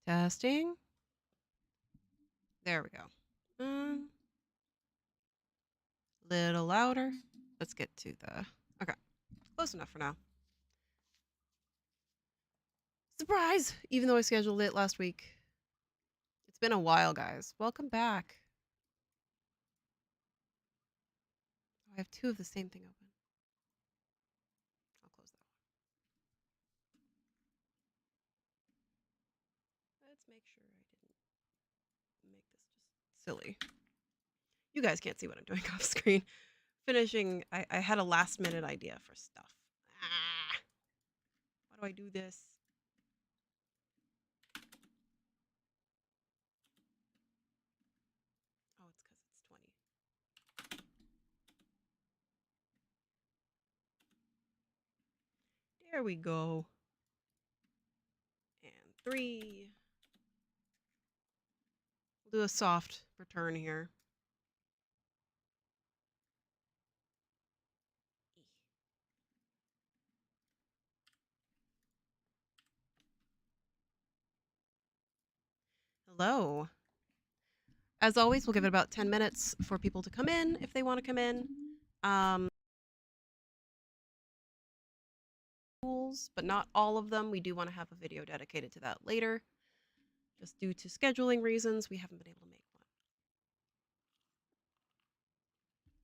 Testing. There we go. Little louder. Let's get to the... Okay. Close enough for now. Surprise! Even though I scheduled it last week. It's been a while, guys. Welcome back. I have two of the same thing open. I'll close that one. Let's make sure I didn't make this just silly. You guys can't see what I'm doing off screen. Finishing, I had a last minute idea for stuff. Why do I do this? Oh, it's because it's 20. There we go. And 3. We'll do a soft return here. Hello. As always, we'll give it about 10 minutes for people to come in if they want to come in. Tools, but not all of them. We do want to have a video dedicated to that later. Just due to scheduling reasons, we haven't been able to make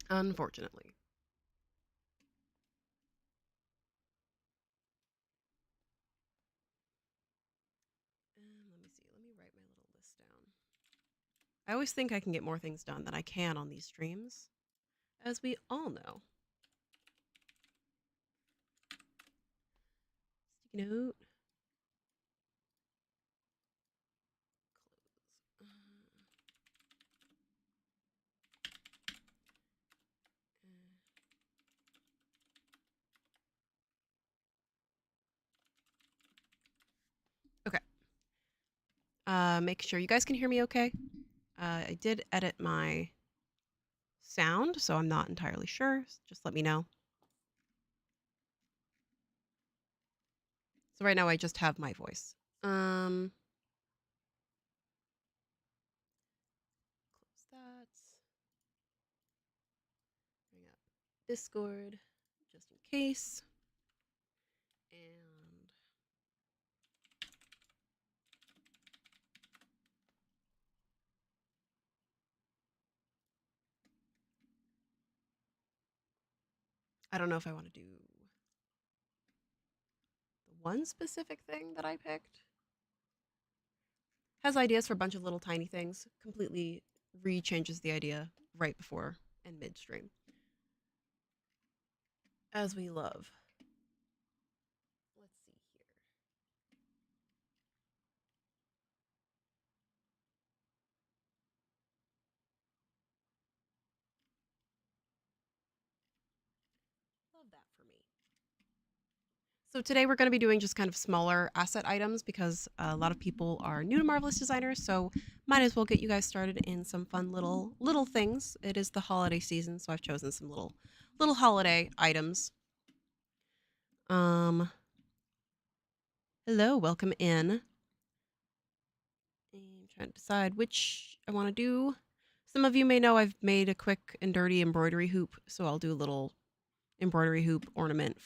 one. Unfortunately. Let me see. Let me write my little list down. I always think I can get more things done than I can on these streams, as we all know. Sticky note. Okay. Make sure you guys can hear me okay. I did edit my sound, so I'm not entirely sure. Just let me know. So right now I just have my voice. Close that. Bring up Discord, just in case. And I don't know if I want to do the one specific thing that I picked. Has ideas for a bunch of little tiny things. Completely re-changes the idea right before and midstream. As we love. Let's see here. Love that for me. So today we're going to be doing just kind of smaller asset items because a lot of people are new to Marvelous Designers, so might as well get you guys started in some fun little things. It is the holiday season, so I've chosen some little holiday items. Hello, welcome in. I'm trying to decide which I want to do. Some of you may know I've made a quick and dirty embroidery hoop, so I'll do a little embroidery hoop ornament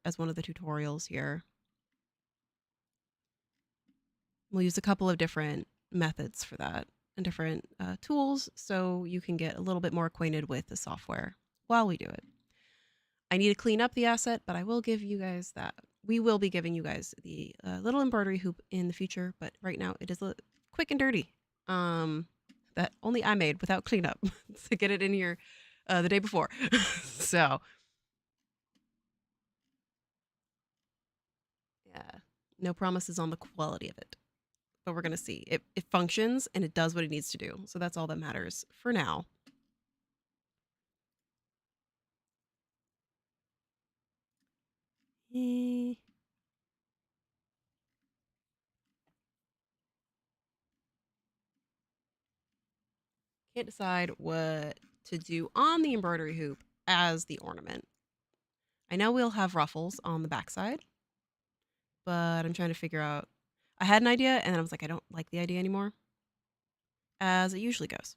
as one of the tutorials here. We'll use a couple of different methods for that and different tools so you can get a little bit more acquainted with the software while we do it. I need to clean up the asset, but I will give you guys that. We will be giving you guys the little embroidery hoop in the future, but right now it is quick and dirty. That only I made without cleanup to get it in here the day before. So, yeah, no promises on the quality of it. But we're going to see. It functions and it does what it needs to do. So that's all that matters for now. Can't decide what to do on the embroidery hoop as the ornament. I know we'll have ruffles on the backside, but I'm trying to figure out. I had an idea, and then I was like, I don't like the idea anymore, as it usually goes.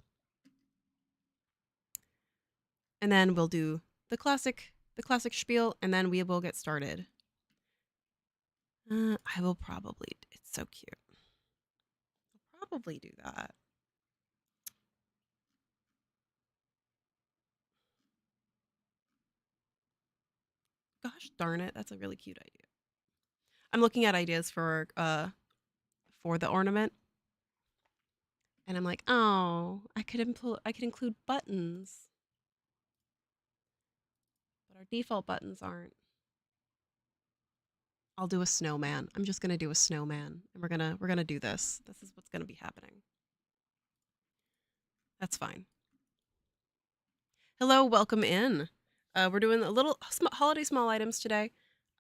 And then we'll do the classic spiel, and then we will get started. I will probably. It's so cute. I'll probably do that. Gosh darn it, that's a really cute idea. I'm looking at ideas for the ornament, and I'm like, oh, I could include buttons, but our default buttons aren't. I'll do a snowman. I'm just gonna do a snowman, and we're gonna do this. This is what's gonna be happening. That's fine. Hello, welcome in. We're doing a little holiday small items today.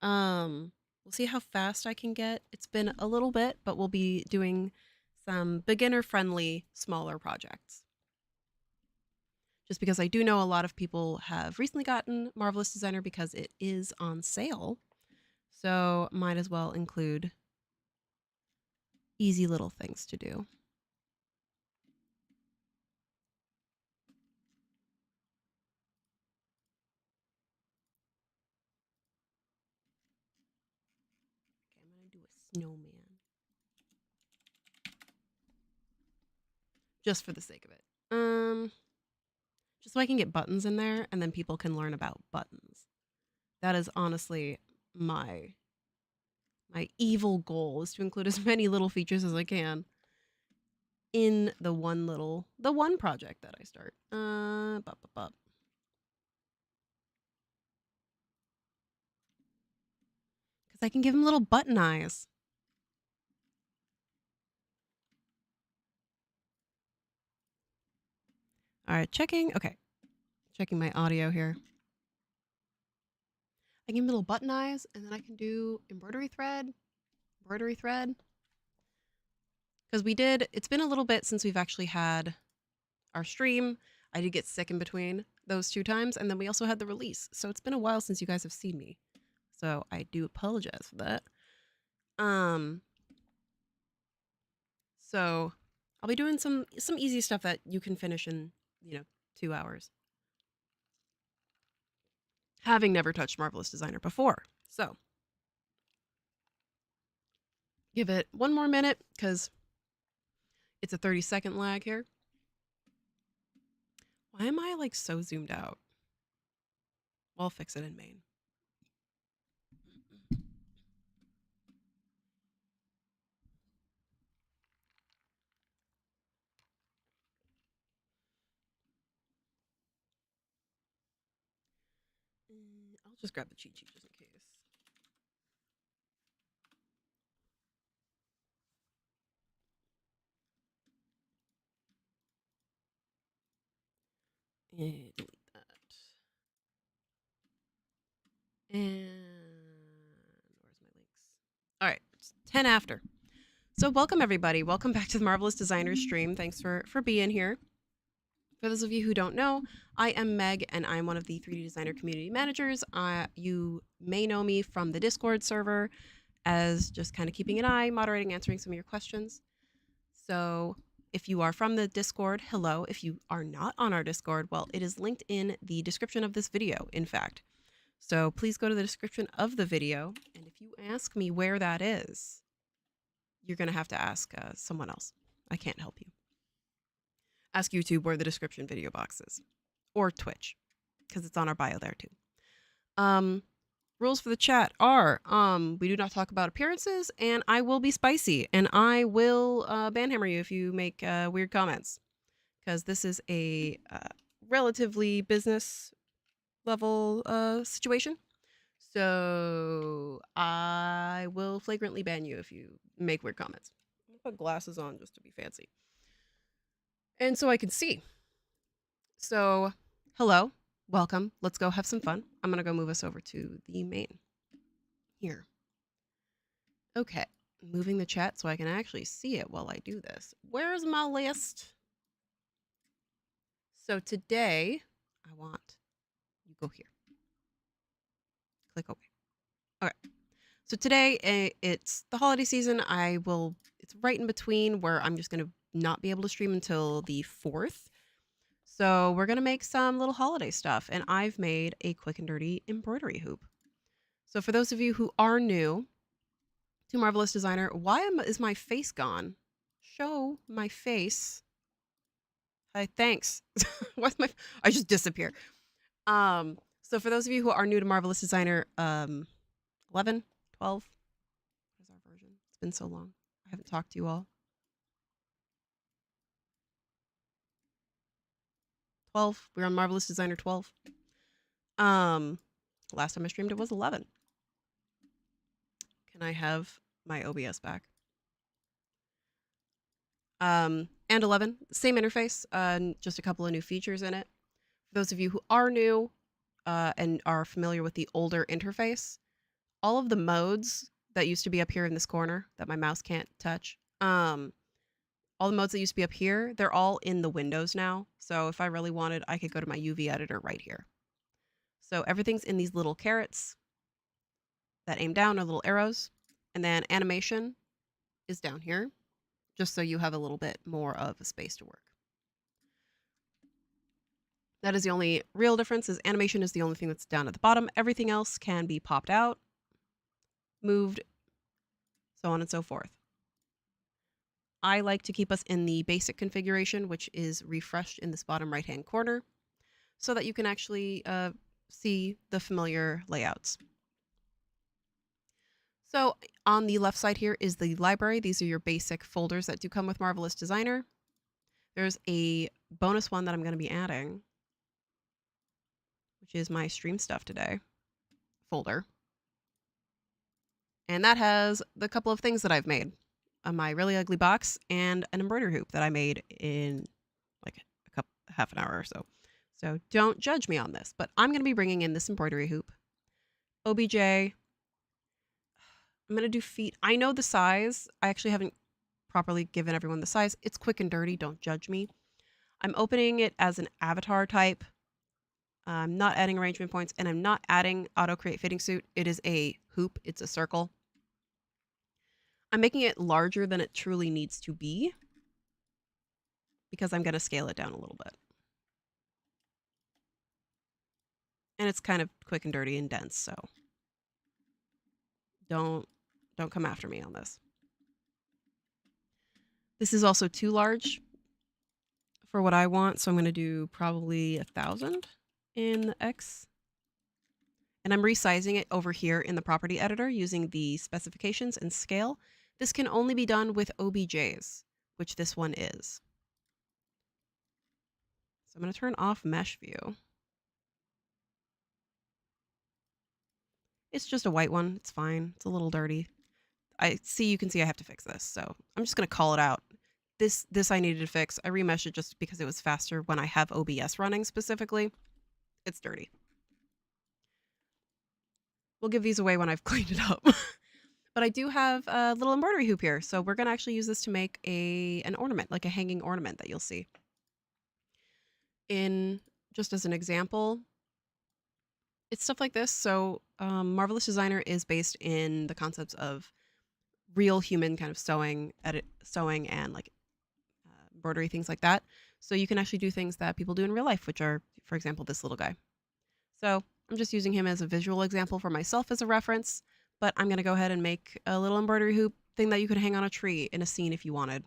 We'll see how fast I can get. It's been a little bit, but we'll be doing some beginner-friendly, smaller projects. Just because I do know a lot of people have recently gotten Marvelous Designer because it is on sale. So might as well include easy little things to do. Okay, I'm going to do a snowman. Just for the sake of it. Just so I can get buttons in there and then people can learn about buttons. That is honestly my evil goal, is to include as many little features as I can in the one project that I start. Because I can give them little button eyes. All right, checking. Okay, checking my audio here. I give them little button eyes, and then I can do embroidery thread. Because it's been a little bit since we've actually had our stream. I did get sick in between those 2 times, and then we also had the release. So it's been a while since you guys have seen me. So I do apologize for that. So I'll be doing some easy stuff that you can finish in, 2 hours. Having never touched Marvelous Designer before. So give it 1 more minute, because it's a 30-second lag here. Why am I like so zoomed out? I'll fix it in main. I'll just grab the cheat sheet just in case. And delete that. And where's my links? All right, it's 10 after. So welcome everybody. Welcome back to the Marvelous Designer stream. Thanks for being here. For those of you who don't know, I am Meg, and I'm one of the 3D designer community managers. You may know me from the Discord server as just kind of keeping an eye, moderating, answering some of your questions. So if you are from the Discord, hello. If you are not on our Discord, well, it is linked in the description of this video, in fact. So please go to the description of the video, and if you ask me where that is, you're going to have to ask someone else. I can't help you. Ask YouTube where the description video box is, or Twitch, because it's on our bio there too. Rules for the chat are, we do not talk about appearances, and I will be spicy, and I will banhammer you if you make weird comments, because this is a relatively business level situation. So I will flagrantly ban you if you make weird comments. I'm gonna put glasses on just to be fancy. And so I can see. So, hello, welcome. Let's go have some fun. I'm gonna go move us over to the main here. Okay, moving the chat so I can actually see it while I do this. Where's my list? So today, I want you go here. Click OK. Okay. So today, it's the holiday season. It's right in between where I'm just going to not be able to stream until the 4th. So we're going to make some little holiday stuff. And I've made a quick and dirty embroidery hoop. So for those of you who are new to Marvelous Designer, is my face gone? Show my face. Hi, thanks. What's my? I just disappear. So for those of you who are new to Marvelous Designer, 11, 12. What is our version? It's been so long. I haven't talked to you all. 12. We're on Marvelous Designer 12. Last time I streamed it was 11. Can I have my OBS back? And 11, same interface, just a couple of new features in it. For those of you who are new and are familiar with the older interface, all of the modes that used to be up here in this corner that my mouse can't touch, all the modes that used to be up here, they're all in the windows now. So if I really wanted, I could go to my UV editor right here. So everything's in these little carrots that aim down, or little arrows. And then animation is down here, just so you have a little bit more of a space to work. That is the only real difference, is animation is the only thing that's down at the bottom. Everything else can be popped out, moved, so on and so forth. I like to keep us in the basic configuration, which is refreshed in this bottom right-hand corner, so that you can actually see the familiar layouts. So on the left side here is the library. These are your basic folders that do come with Marvelous Designer. There's a bonus one that I'm going to be adding, which is my stream stuff today folder. And that has the couple of things that I've made. My really ugly box and an embroidery hoop that I made in like half an hour or so. So don't judge me on this, but I'm going to be bringing in this embroidery hoop. OBJ. I'm going to do feet. I know the size. I actually haven't properly given everyone the size. It's quick and dirty. Don't judge me. I'm opening it as an avatar type. I'm not adding arrangement points, and I'm not adding auto create fitting suit. It is a hoop. It's a circle. I'm making it larger than it truly needs to be because I'm going to scale it down a little bit. And it's kind of quick and dirty and dense, so don't come after me on this. This is also too large for what I want, so I'm going to do probably 1,000 in the X. And I'm resizing it over here in the property editor using the specifications and scale. This can only be done with OBJs, which this one is. So I'm going to turn off mesh view. It's just a white one. It's fine. It's a little dirty. You can see I have to fix this. So I'm just going to call it out. This I needed to fix. I remeshed it just because it was faster when I have OBS running specifically. It's dirty. We'll give these away when I've cleaned it up. But I do have a little embroidery hoop here. So we're going to actually use this to make an ornament, like a hanging ornament that you'll see. Just as an example, it's stuff like this. So Marvelous Designer is based in the concepts of real human kind of sewing and like embroidery, things like that. So you can actually do things that people do in real life, which are, for example, this little guy. So I'm just using him as a visual example for myself as a reference, but I'm going to go ahead and make a little embroidery hoop thing that you could hang on a tree in a scene if you wanted.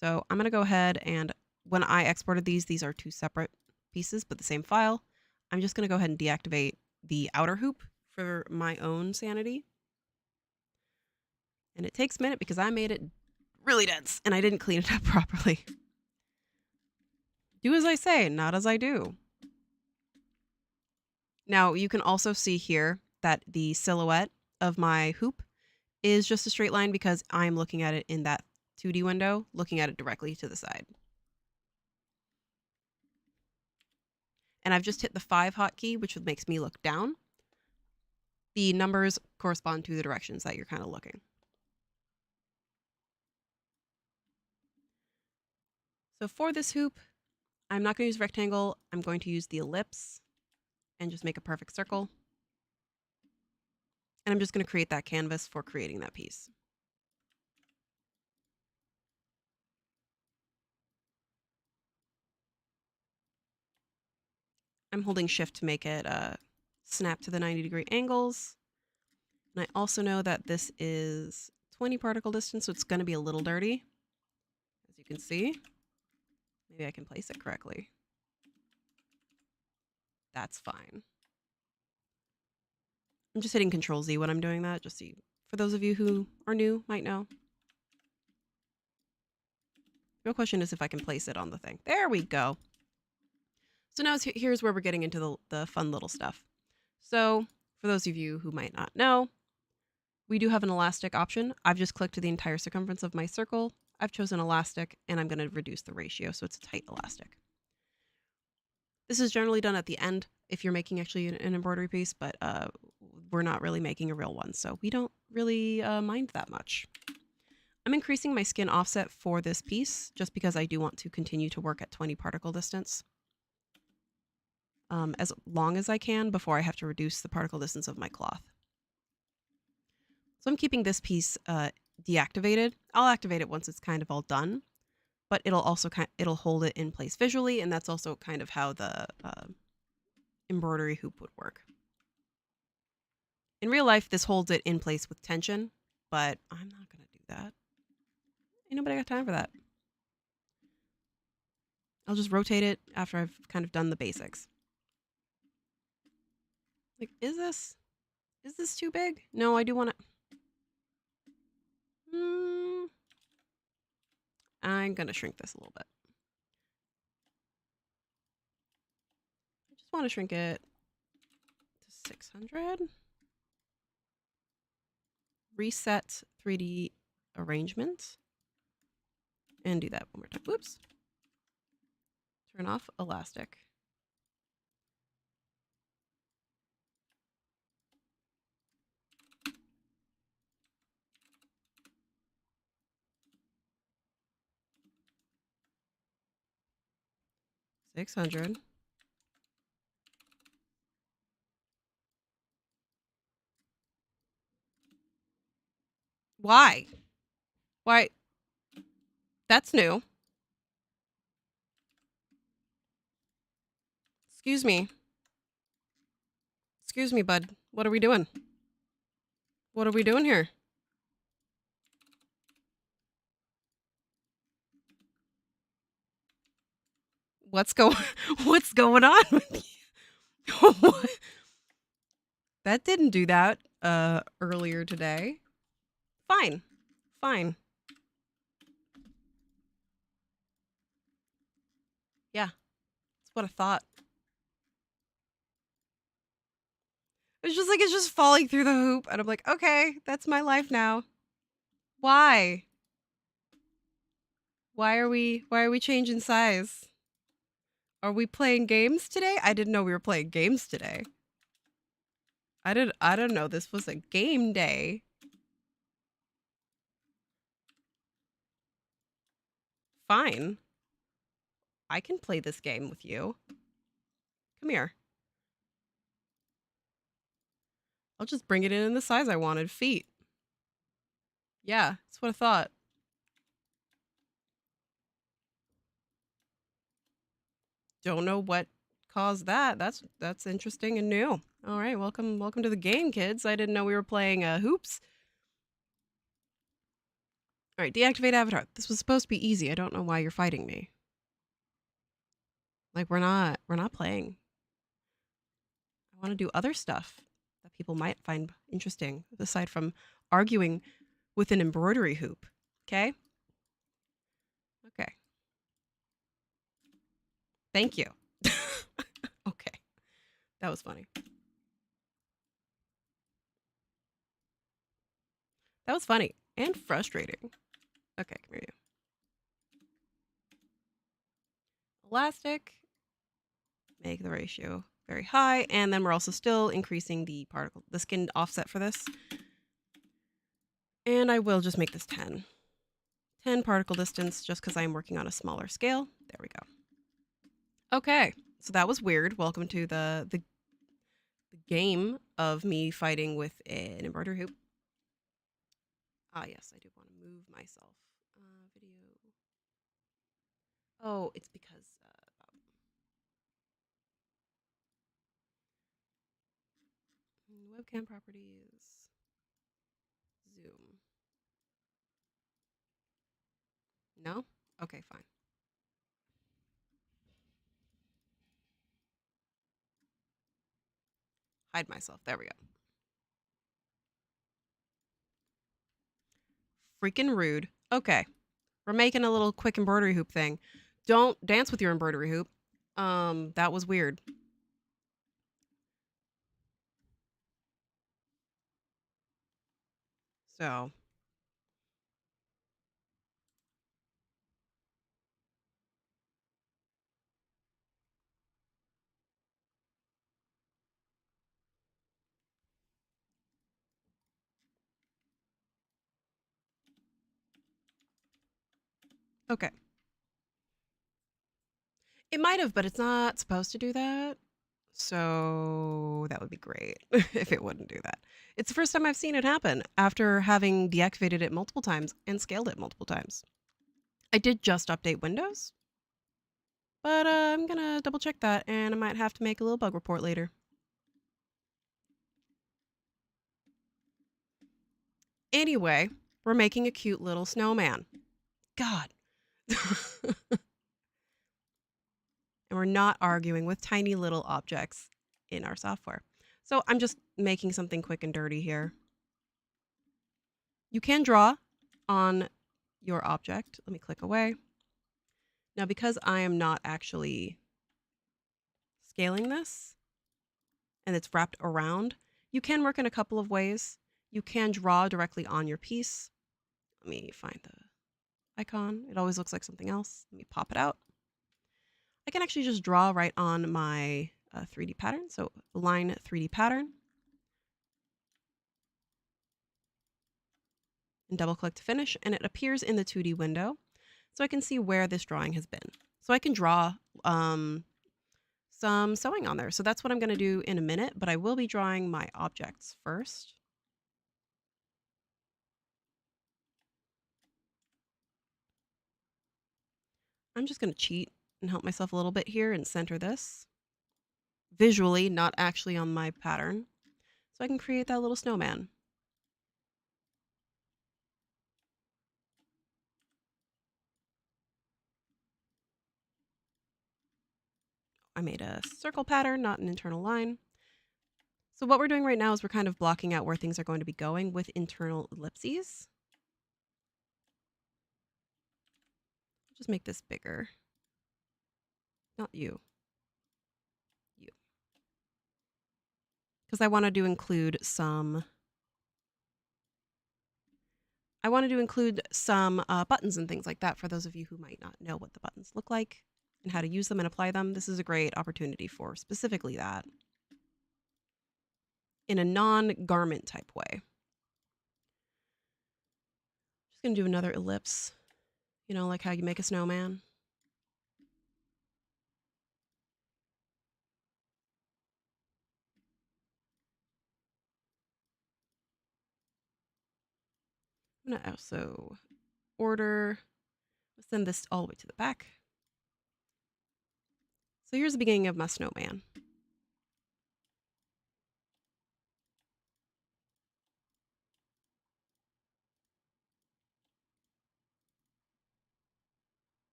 So I'm going to go ahead, and when I exported these are two separate pieces, but the same file. I'm just going to go ahead and deactivate the outer hoop for my own sanity. And it takes a minute because I made it really dense and I didn't clean it up properly. Do as I say, not as I do. Now you can also see here that the silhouette of my hoop is just a straight line because I'm looking at it in that 2D window, looking at it directly to the side. And I've just hit the 5 hotkey, which makes me look down. The numbers correspond to the directions that you're kind of looking. So for this hoop, I'm not going to use rectangle. I'm going to use the ellipse and just make a perfect circle. And I'm just going to create that canvas for creating that piece. I'm holding shift to make it snap to the 90-degree angles. And I also know that this is 20 particle distance, so it's going to be a little dirty. As you can see, maybe I can place it correctly. That's fine. I'm just hitting Control Z when I'm doing that, just so for those of you who are new might know. The real question is if I can place it on the thing. There we go. So now here's where we're getting into the fun little stuff. So for those of you who might not know, we do have an elastic option. I've just clicked to the entire circumference of my circle. I've chosen elastic, and I'm going to reduce the ratio so it's a tight elastic. This is generally done at the end if you're making actually an embroidery piece, but we're not really making a real one, so we don't really mind that much. I'm increasing my skin offset for this piece just because I do want to continue to work at 20 particle distance as long as I can before I have to reduce the particle distance of my cloth. So I'm keeping this piece deactivated. I'll activate it once it's kind of all done, but it'll also it'll hold it in place visually, and that's also kind of how the embroidery hoop would work. In real life, this holds it in place with tension, but I'm not going to do that. Ain't nobody got time for that. I'll just rotate it after I've kind of done the basics. Like, is this too big? No, I do want to. I'm going to shrink this a little bit. I just want to shrink it to 600. Reset 3D arrangement. And do that one more time. Whoops. Turn off elastic. $600. Why? Why? That's new. Excuse me. Excuse me, bud. What are we doing? What are we doing here? What's going on with you? That didn't do that earlier today. Fine. Fine. Yeah. That's what I thought. It's just like it's just falling through the hoop, and I'm like, okay, that's my life now. Why? Why are we changing size? Are we playing games today? I didn't know we were playing games today. I don't know this was a game day. Fine. I can play this game with you. Come here. I'll just bring it in the size I wanted. Feet. Yeah, that's what I thought. Don't know what caused that. That's interesting and new. All right, welcome to the game, kids. I didn't know we were playing hoops. All right, deactivate avatar. This was supposed to be easy. I don't know why you're fighting me. Like we're not playing. I want to do other stuff that people might find interesting aside from arguing with an embroidery hoop. Okay? Okay. Thank you. Okay. That was funny. That was funny and frustrating. Okay, come here you. Elastic. Make the ratio very high, and then we're also still increasing the skin offset for this. And I will just make this 10. 10 particle distance just because I'm working on a smaller scale. There we go. Okay, so that was weird. Welcome to the game of me fighting with an embroidery hoop. Ah, yes, I do want to move myself. Video. Oh, it's because webcam properties, zoom. No? Okay, fine. Hide myself. There we go. Freaking rude. Okay, we're making a little quick embroidery hoop thing. Don't dance with your embroidery hoop. That was weird. So, okay. It might have, but it's not supposed to do that. So that would be great if it wouldn't do that. It's the first time I've seen it happen after having deactivated it multiple times and scaled it multiple times. I did just update Windows, but I'm gonna double check that and I might have to make a little bug report later. Anyway, we're making a cute little snowman. God. And we're not arguing with tiny little objects in our software. So I'm just making something quick and dirty here. You can draw on your object. Let me click away. Now, because I am not actually scaling this and it's wrapped around, you can work in a couple of ways. You can draw directly on your piece. Let me find the icon. It always looks like something else. Let me pop it out. I can actually just draw right on my 3D pattern. So line 3D pattern. And double click to finish, and it appears in the 2D window. So I can see where this drawing has been. So I can draw some sewing on there. So that's what I'm going to do in a minute, but I will be drawing my objects first. I'm just going to cheat and help myself a little bit here and center this visually, not actually on my pattern. So I can create that little snowman. I made a circle pattern, not an internal line. So what we're doing right now is we're kind of blocking out where things are going to be going with internal ellipses. Just make this bigger. Not you. You. Because I wanted to include some buttons and things like that for those of you who might not know what the buttons look like and how to use them and apply them. This is a great opportunity for specifically that in a non-garment type way. Just going to do another ellipse, you know, like how you make a snowman. I'm going to also send this all the way to the back. So here's the beginning of my snowman.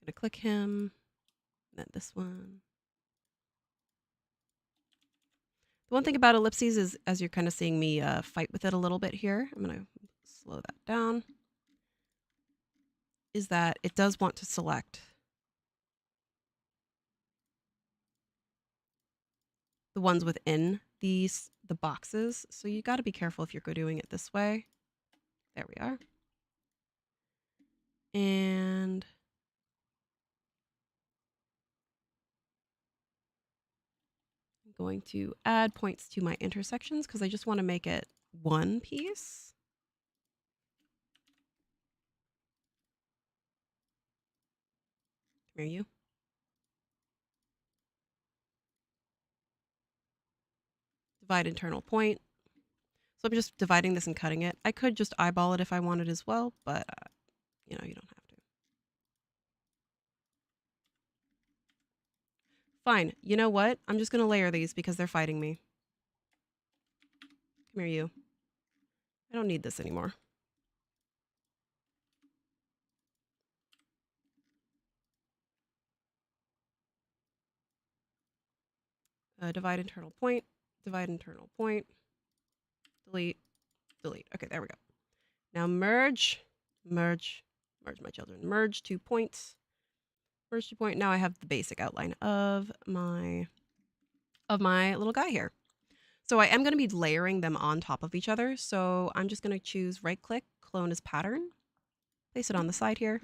Going to click him, and then this one. The one thing about ellipses is, as you're kind of seeing me fight with it a little bit here, I'm going to slow that down, is that it does want to select the ones within the boxes. So you got to be careful if you're doing it this way. There we are. And I'm going to add points to my intersections because I just want to make it one piece. Come here, you. Divide internal point. So I'm just dividing this and cutting it. I could just eyeball it if I wanted as well, but you know, you don't have to. Fine. You know what? I'm just going to layer these because they're fighting me. Come here, you. I don't need this anymore. Divide internal point. Divide internal point. Delete. Delete. Okay, there we go. Now merge. Merge. Merge, my children. Merge 2 points. Merge 2 point. Now I have the basic outline of my little guy here. So I am going to be layering them on top of each other. So I'm just going to choose right click, clone as pattern, place it on the side here.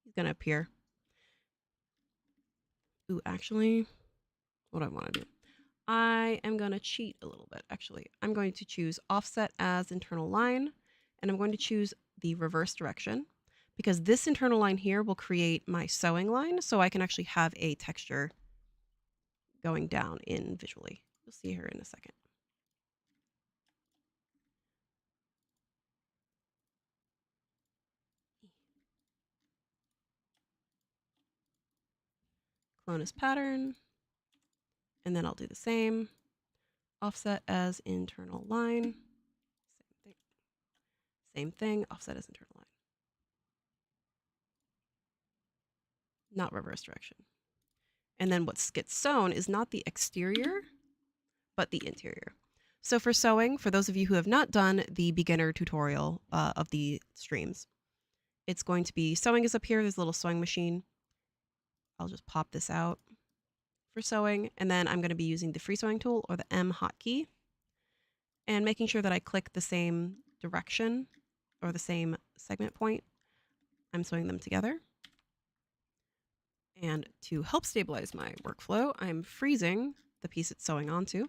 He's going to appear. Ooh, actually, what do I want to do? I am going to cheat a little bit, actually. I'm going to choose offset as internal line, and I'm going to choose the reverse direction because this internal line here will create my sewing line so I can actually have a texture going down in visually. You'll see here in a second. Clone as pattern, and then I'll do the same. Offset as internal line. Same thing. Same thing, offset as internal line. Not reverse direction. And then what gets sewn is not the exterior, but the interior. So for sewing, for those of you who have not done the beginner tutorial of the streams, it's going to be sewing is up here. There's a little sewing machine. I'll just pop this out for sewing. And then I'm going to be using the free sewing tool or the M hotkey and making sure that I click the same direction or the same segment point. I'm sewing them together. And to help stabilize my workflow, I'm freezing the piece it's sewing onto.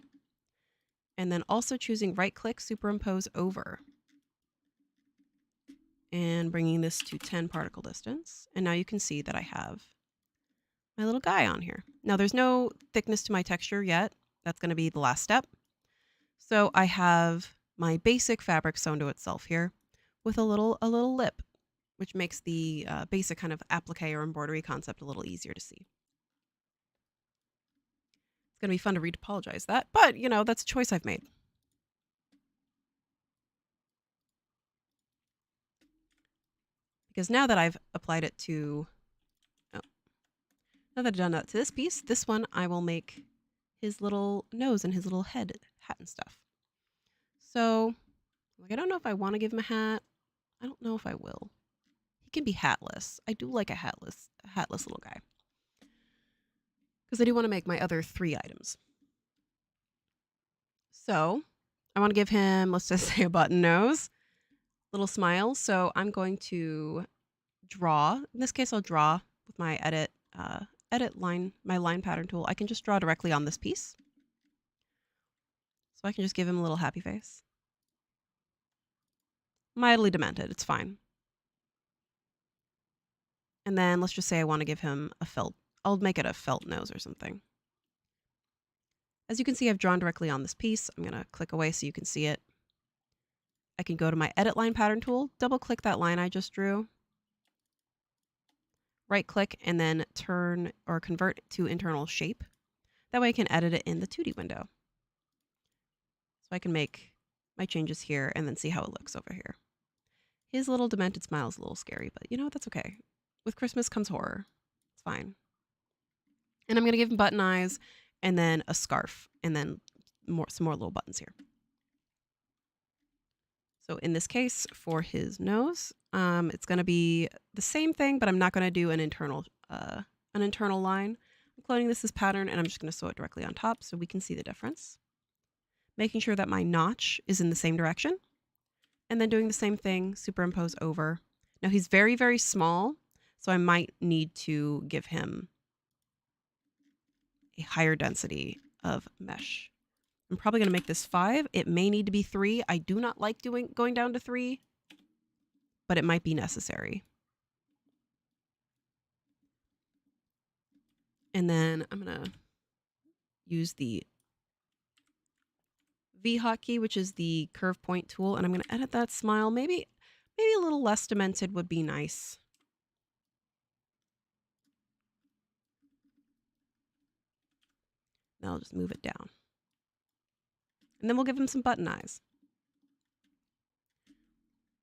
And then also choosing right click, superimpose over. And bringing this to 10 particle distance. And now you can see that I have my little guy on here. Now there's no thickness to my texture yet. That's going to be the last step. So I have my basic fabric sewn to itself here with a little lip, which makes the basic kind of applique or embroidery concept a little easier to see. It's going to be fun to read apologize that, but you know, that's a choice I've made. Because now that I've applied it to, now that I've done that to this piece, this one I will make his little nose and his little head, hat and stuff. So, like, I don't know if I want to give him a hat. I don't know if I will. He can be hatless. I do like a hatless little guy. Because I do want to make my other 3 items. So, I want to give him, let's just say, a button nose, little smile. So I'm going to draw. In this case, I'll draw with my edit line, my line pattern tool. I can just draw directly on this piece. So I can just give him a little happy face. Mildly demented, it's fine. And then let's just say I want to give him a felt. I'll make it a felt nose or something. As you can see, I've drawn directly on this piece. I'm going to click away so you can see it. I can go to my edit line pattern tool, double click that line I just drew, right click, and then turn or convert to internal shape. That way I can edit it in the 2D window. So I can make my changes here and then see how it looks over here. His little demented smile is a little scary, but you know, that's okay. With Christmas comes horror. It's fine. And I'm going to give him button eyes and then a scarf and then some more little buttons here. So in this case, for his nose, it's going to be the same thing, but I'm not going to do an internal line. I'm cloning this as pattern, and I'm just going to sew it directly on top so we can see the difference. Making sure that my notch is in the same direction, and then doing the same thing, superimpose over. Now he's very, very small, so I might need to give him a higher density of mesh. I'm probably going to make this 5. It may need to be 3. I do not like going down to 3, but it might be necessary. And then I'm going to use the V hotkey, which is the curve point tool, and I'm going to edit that smile. Maybe a little less demented would be nice. Now I'll just move it down. And then we'll give him some button eyes.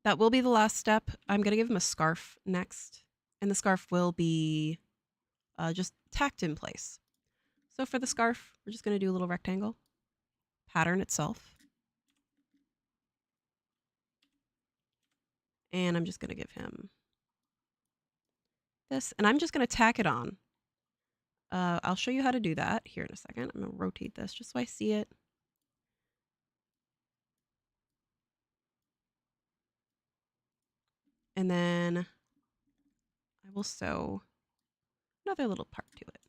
That will be the last step. I'm going to give him a scarf next, and the scarf will be just tacked in place. So for the scarf, we're just going to do a little rectangle, pattern itself. And I'm just going to give him this, and I'm just going to tack it on. I'll show you how to do that here in a second. I'm going to rotate this just so I see it. And then I will sew another little part to it.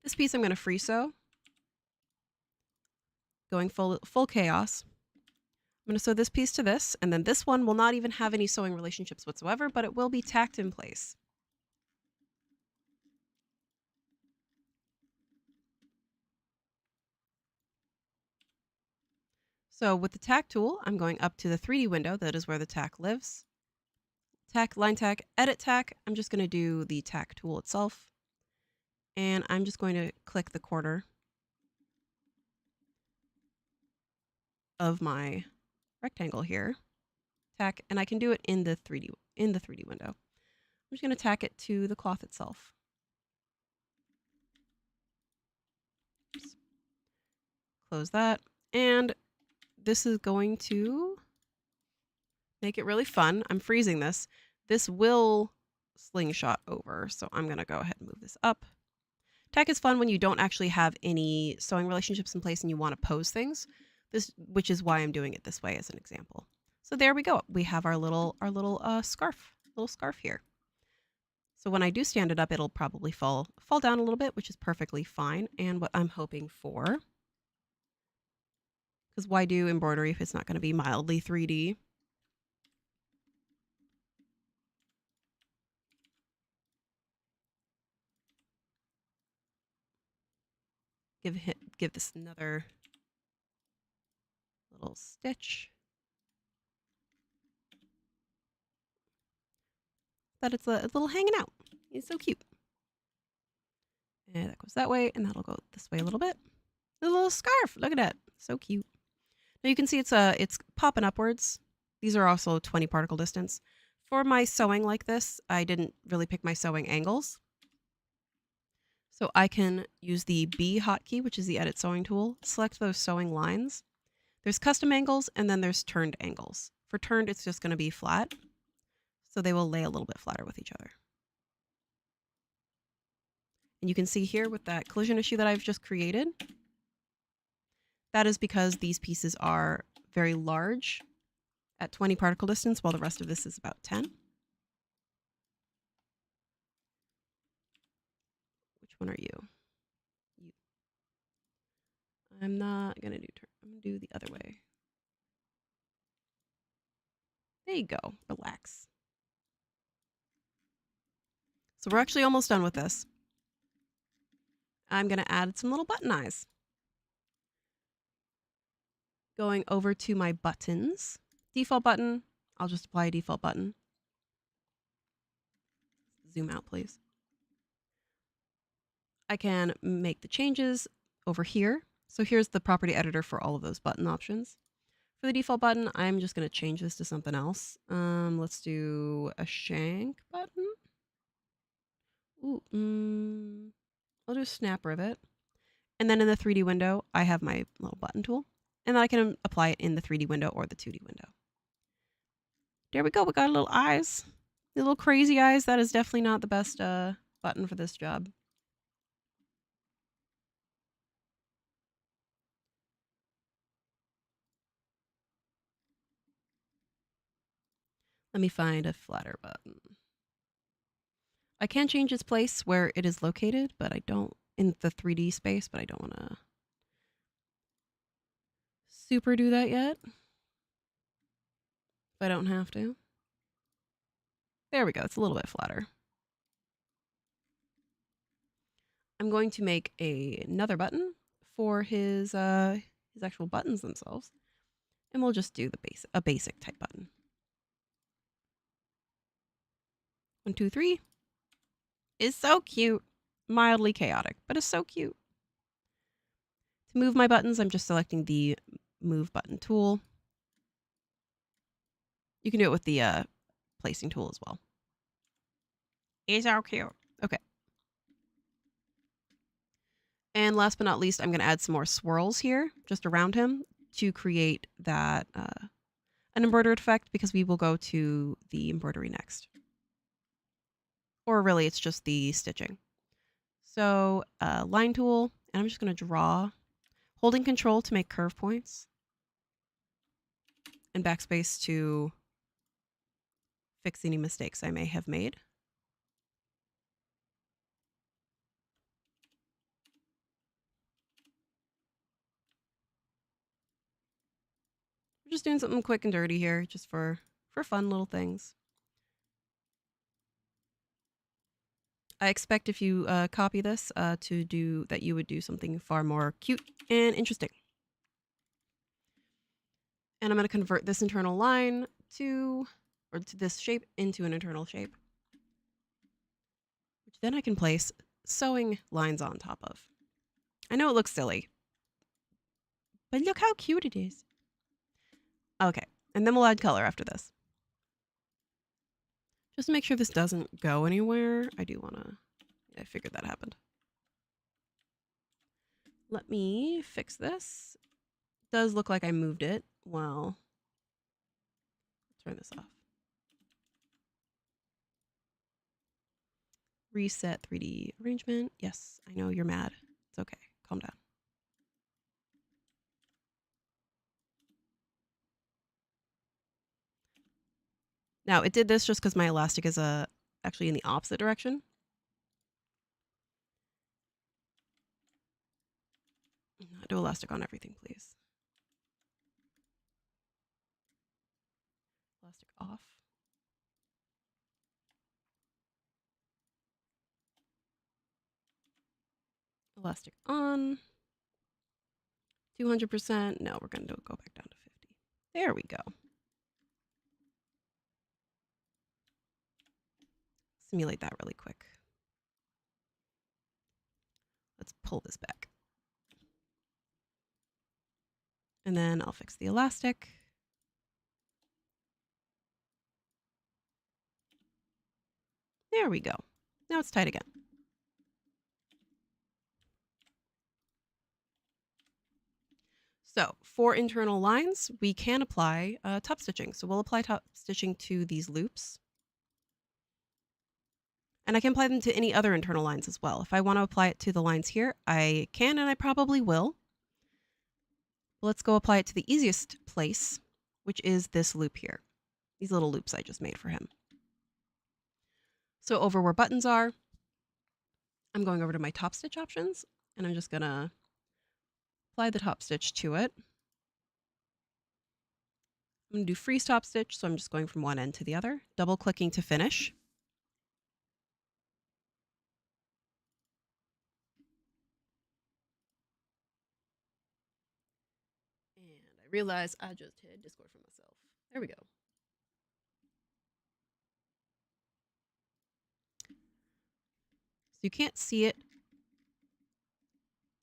This piece I'm going to free sew, going full chaos. I'm going to sew this piece to this, and then this one will not even have any sewing relationships whatsoever, but it will be tacked in place. So with the tack tool, I'm going up to the 3D window. That is where the tack lives. Tack, line tack, edit tack. I'm just going to do the tack tool itself. And I'm just going to click the corner of my rectangle here. Tack, and I can do it in the 3D window. I'm just going to tack it to the cloth itself. Oops. Close that. And this is going to make it really fun. I'm freezing this. This will slingshot over, so I'm going to go ahead and move this up. Tack is fun when you don't actually have any sewing relationships in place and you want to pose things, which is why I'm doing it this way as an example. So there we go. We have our little scarf here. So when I do stand it up, it'll probably fall down a little bit, which is perfectly fine. And what I'm hoping for, because why do embroidery if it's not going to be mildly 3D? Give this another little stitch. But it's a little hanging out. It's so cute. And that goes that way, and that'll go this way a little bit. A little scarf. Look at that. So cute. Now you can see it's popping upwards. These are also 20 particle distance. For my sewing like this, I didn't really pick my sewing angles. So I can use the B hotkey, which is the edit sewing tool, select those sewing lines. There's custom angles, and then there's turned angles. For turned, it's just going to be flat. So they will lay a little bit flatter with each other. And you can see here with that collision issue that I've just created, that is because these pieces are very large at 20 particle distance, while the rest of this is about 10. Which one are you? I'm not going to do turn. I'm going to do the other way. There you go. Relax. So we're actually almost done with this. I'm going to add some little button eyes. Going over to my buttons. Default button. I'll just apply a default button. Zoom out, please. I can make the changes over here. So here's the property editor for all of those button options. For the default button, I'm just going to change this to something else. Let's do a shank button. Ooh, I'll do snap rivet. And then in the 3D window, I have my little button tool. And then I can apply it in the 3D window or the 2D window. There we go. We got little eyes. The little crazy eyes. That is definitely not the best button for this job. Let me find a flatter button. I can change its place where it is located, but I don't, in the 3D space, but I don't want to super do that yet. If I don't have to. There we go. It's a little bit flatter. I'm going to make another button for his actual buttons themselves, and we'll just do a basic type button. 1, 2, 3 is so cute, mildly chaotic, but it's so cute. To move my buttons, I'm just selecting the Move Button tool. You can do it with the placing tool as well. It's so cute. Okay. And last but not least, I'm going to add some more swirls here, just around him, to create that an embroidered effect, because we will go to the embroidery next. Or really, it's just the stitching. So line tool, and I'm just going to draw, holding control to make curve points, and backspace to fix any mistakes I may have made. We're just doing something quick and dirty here, just for fun little things. I expect if you copy this that you would do something far more cute and interesting. And I'm going to convert this internal line to this shape into an internal shape, which then I can place sewing lines on top of. I know it looks silly, but look how cute it is. Okay, and then we'll add color after this. Just to make sure this doesn't go anywhere, I do want to... I figured that happened. Let me fix this. It does look like I moved it. Well, turn this off. Reset 3D arrangement. Yes, I know you're mad. It's okay. Calm down. Now, it did this just because my elastic is actually in the opposite direction. Do elastic on everything, please. Elastic off. Elastic on. 200%. No, we're going to go back down to 50. There we go. Simulate that really quick. Let's pull this back. And then I'll fix the elastic. There we go. Now it's tight again. So for internal lines, we can apply top stitching. So we'll apply top stitching to these loops. And I can apply them to any other internal lines as well. If I want to apply it to the lines here, I can, and I probably will. Let's go apply it to the easiest place, which is this loop here. These little loops I just made for him. So over where buttons are, I'm going over to my top stitch options, and I'm just going to apply the top stitch to it. I'm going to do freeze top stitch, so I'm just going from one end to the other, double clicking to finish. And I realize I just hid Discord for myself. There we go. So you can't see it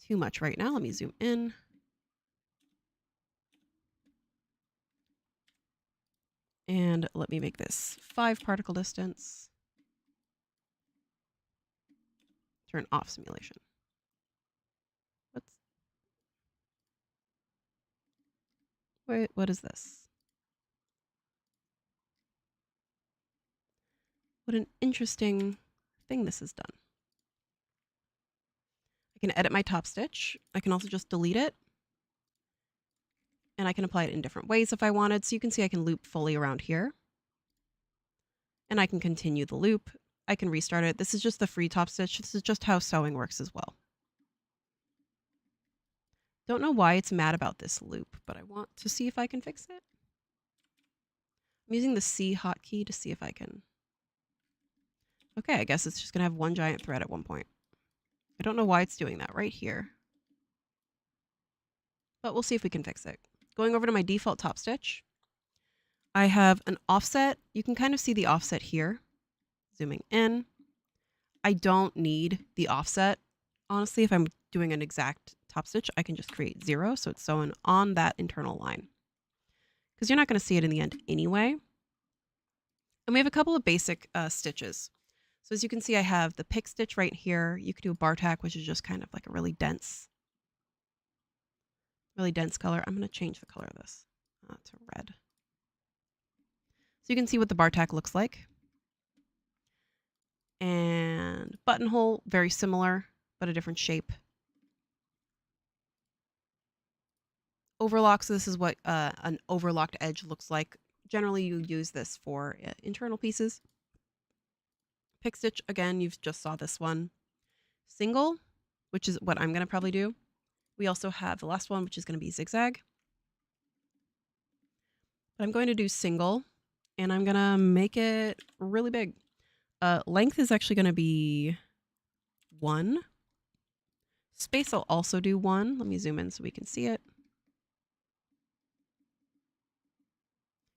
too much right now. Let me zoom in. And let me make this 5 particle distance. Turn off simulation. Wait, what is this? What an interesting thing this has done. I can edit my top stitch. I can also just delete it. And I can apply it in different ways if I wanted. So you can see I can loop fully around here. And I can continue the loop. I can restart it. This is just the free top stitch. This is just how sewing works as well. Don't know why it's mad about this loop, but I want to see if I can fix it. I'm using the C hotkey to see if I can. Okay, I guess it's just going to have one giant thread at one point. I don't know why it's doing that right here, but we'll see if we can fix it. Going over to my default top stitch, I have an offset. You can kind of see the offset here. Zooming in. I don't need the offset. Honestly, if I'm doing an exact top stitch, I can just create 0. So it's sewn on that internal line. Because you're not going to see it in the end anyway. And we have a couple of basic stitches. So as you can see, I have the pick stitch right here. You could do a bar tack, which is just kind of like a really dense color. I'm going to change the color of this to red. So you can see what the bar tack looks like. And buttonhole, very similar, but a different shape. Overlock, so this is what an overlocked edge looks like. Generally, you use this for internal pieces. Pick stitch, again, you've just saw this one. Single, which is what I'm going to probably do. We also have the last one, which is going to be zigzag. But I'm going to do single, and I'm going to make it really big. Length is actually going to be 1. Space I'll also do 1. Let me zoom in so we can see it.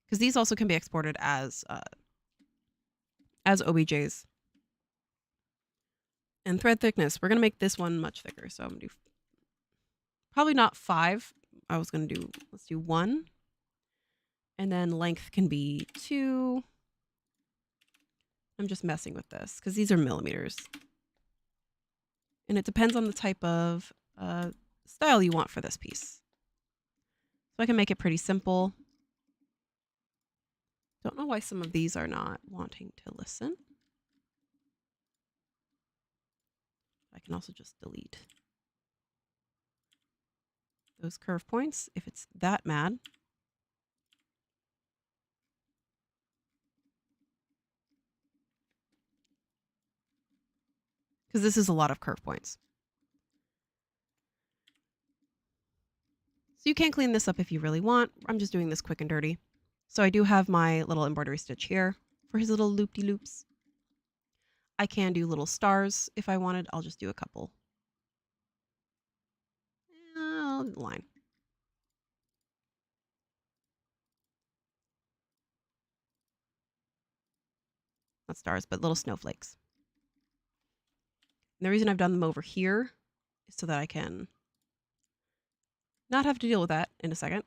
Because these also can be exported as OBJs. And thread thickness, we're going to make this one much thicker. So I'm going to do probably not 5. I was going to do, let's do 1. And then length can be 2. I'm just messing with this because these are millimeters. And it depends on the type of style you want for this piece. So I can make it pretty simple. Don't know why some of these are not wanting to listen. I can also just delete those curve points if it's that mad. Because this is a lot of curve points. So you can clean this up if you really want. I'm just doing this quick and dirty. So I do have my little embroidery stitch here for his little loop-de-loops. I can do little stars if I wanted. I'll just do a couple. Line. Not stars, but little snowflakes. And the reason I've done them over here is so that I can not have to deal with that in a second.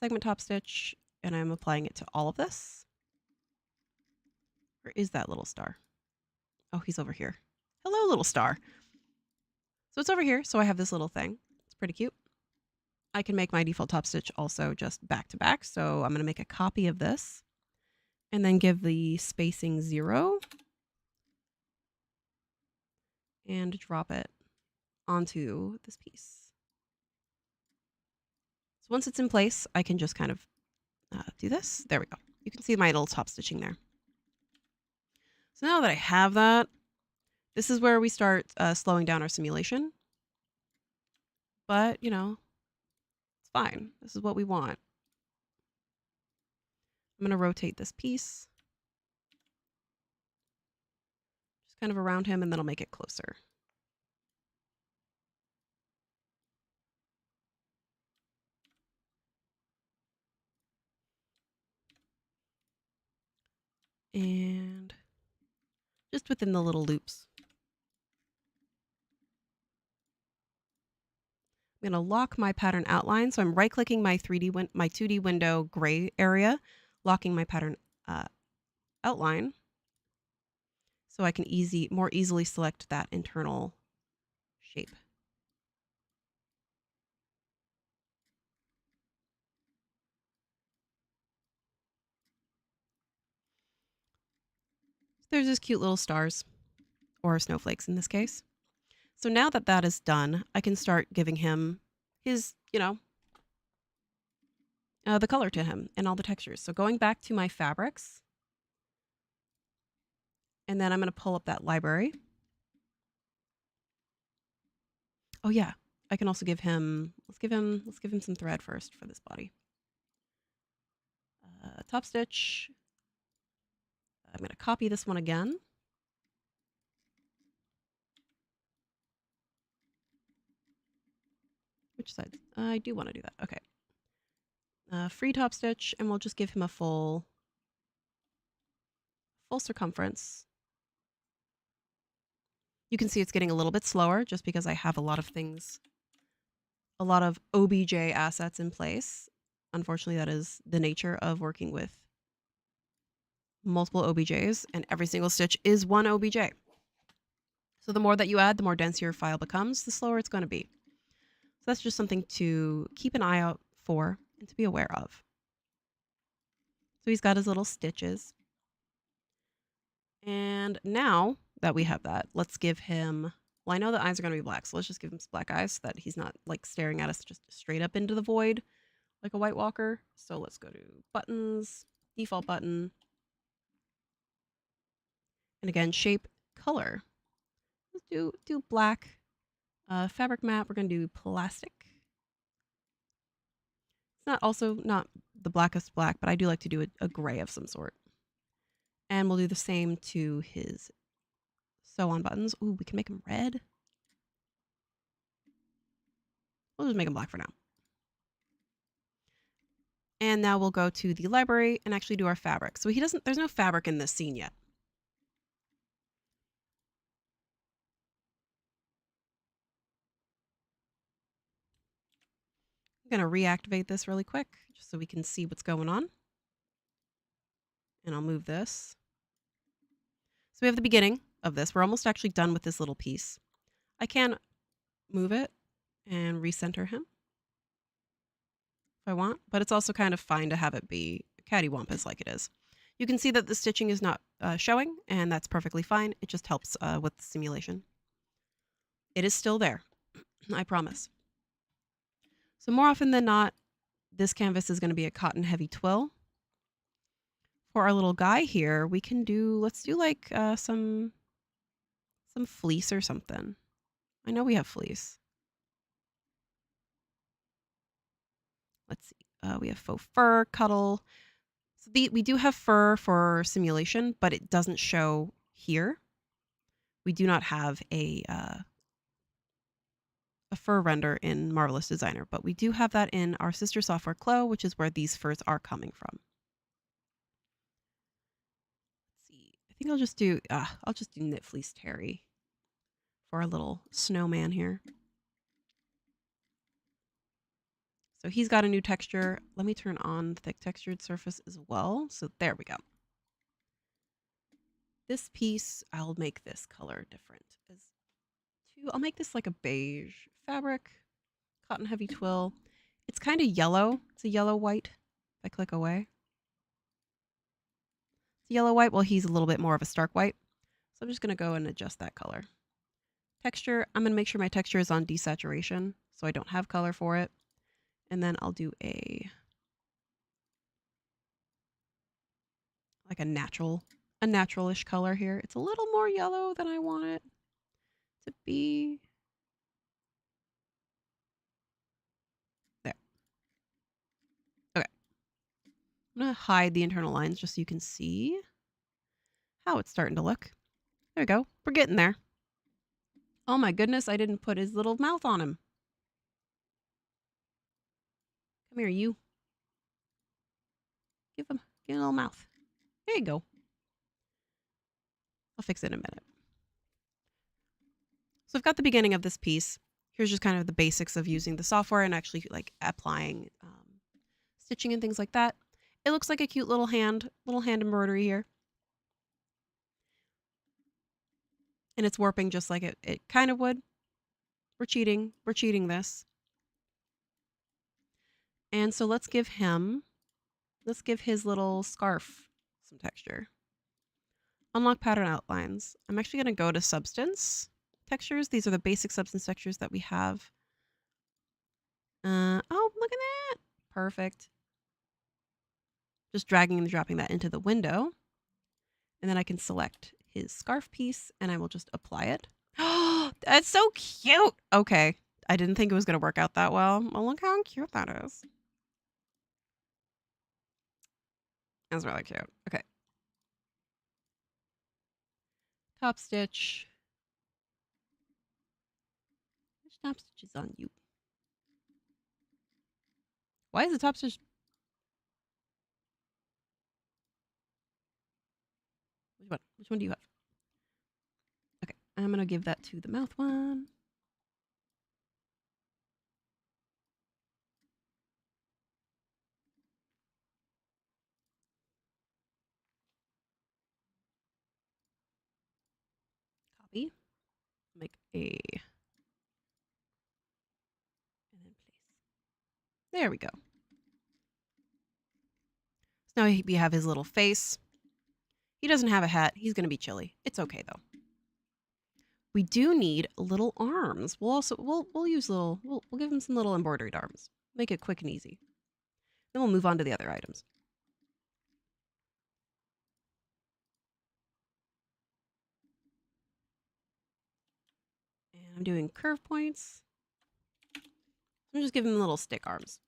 Segment top stitch, and I'm applying it to all of this. Where is that little star? Oh, he's over here. Hello, little star. So it's over here. So I have this little thing. It's pretty cute. I can make my default top stitch also just back to back. So I'm going to make a copy of this and then give the spacing 0 and drop it onto this piece. So once it's in place, I can just kind of do this. There we go. You can see my little top stitching there. So now that I have that, this is where we start slowing down our simulation. But, you know, it's fine. This is what we want. I'm going to rotate this piece. Just kind of around him, and then I'll make it closer. And just within the little loops. I'm going to lock my pattern outline. So I'm right-clicking my 2D window gray area, locking my pattern outline, so I can more easily select that internal shape. There's just cute little stars, or snowflakes in this case. So now that that is done, I can start giving him his, the color to him and all the textures. So going back to my fabrics, and then I'm going to pull up that library. Oh yeah, I can also give him, let's give him some thread first for this body. Top stitch. I'm going to copy this one again. Which side? I do want to do that. Okay. Free top stitch, and we'll just give him a full circumference. You can see it's getting a little bit slower just because I have a lot of things, a lot of OBJ assets in place. Unfortunately, that is the nature of working with multiple OBJs, and every single stitch is one OBJ. So the more that you add, the more dense your file becomes, the slower it's going to be. So that's just something to keep an eye out for and to be aware of. So he's got his little stitches. And now that we have that, let's give him, well, I know the eyes are going to be black, so let's just give him black eyes so that he's not like staring at us just straight up into the void like a White Walker. So let's go to buttons, default button. And again, shape, color. Let's do black. Fabric map, we're going to do plastic. It's not the blackest black, but I do like to do a gray of some sort. And we'll do the same to his sew on buttons. Ooh, we can make them red. We'll just make them black for now. And now we'll go to the library and actually do our fabric. So there's no fabric in this scene yet. I'm going to reactivate this really quick just so we can see what's going on. And I'll move this. So we have the beginning of this. We're almost actually done with this little piece. I can move it and recenter him if I want, but it's also kind of fine to have it be cattywampus like it is. You can see that the stitching is not showing, and that's perfectly fine. It just helps with the simulation. It is still there, I promise. So more often than not, this canvas is going to be a cotton heavy twill. For our little guy here, we can let's do like some fleece or something. I know we have fleece. Let's see. We have faux fur, cuddle. So we do have fur for simulation, but it doesn't show here. We do not have a fur render in Marvelous Designer, but we do have that in our sister software, Clo, which is where these furs are coming from. Let's see. I think I'll just do knit fleece terry for our little snowman here. So he's got a new texture. Let me turn on thick textured surface as well. So there we go. This piece, I'll make this color different. I'll make this like a beige fabric, cotton heavy twill. It's kind of yellow. It's a yellow white. If I click away. It's yellow white. Well, he's a little bit more of a stark white. So I'm just going to go and adjust that color. Texture, I'm going to make sure my texture is on desaturation so I don't have color for it. And then I'll do like a natural-ish color here. It's a little more yellow than I want it to be. There. Okay. I'm going to hide the internal lines just so you can see how it's starting to look. There we go. We're getting there. Oh my goodness, I didn't put his little mouth on him. Come here, you. Give him a little mouth. There you go. I'll fix it in a minute. So I've got the beginning of this piece. Here's just kind of the basics of using the software and actually like applying stitching and things like that. It looks like a cute little hand embroidery here. And it's warping just like it kind of would. We're cheating this. And so let's give his little scarf some texture. Unlock pattern outlines. I'm actually going to go to substance textures. These are the basic substance textures that we have. Oh, look at that. Perfect. Just dragging and dropping that into the window. And then I can select his scarf piece and I will just apply it. Oh, that's so cute. Okay. I didn't think it was going to work out that well. Well, look how cute that is. That's really cute. Okay. Top stitch. Which top stitch is on you? Why is the top stitch? Which one? Which one do you have? Okay, I'm going to give that to the mouth one. Copy. Make a... and then place. There we go. So now we have his little face. He doesn't have a hat. He's going to be chilly. It's okay, though. We do need little arms. We'll use little... We'll give him some little embroidered arms. Make it quick and easy. Then we'll move on to the other items. And I'm doing curve points. I'm just giving him little stick arms.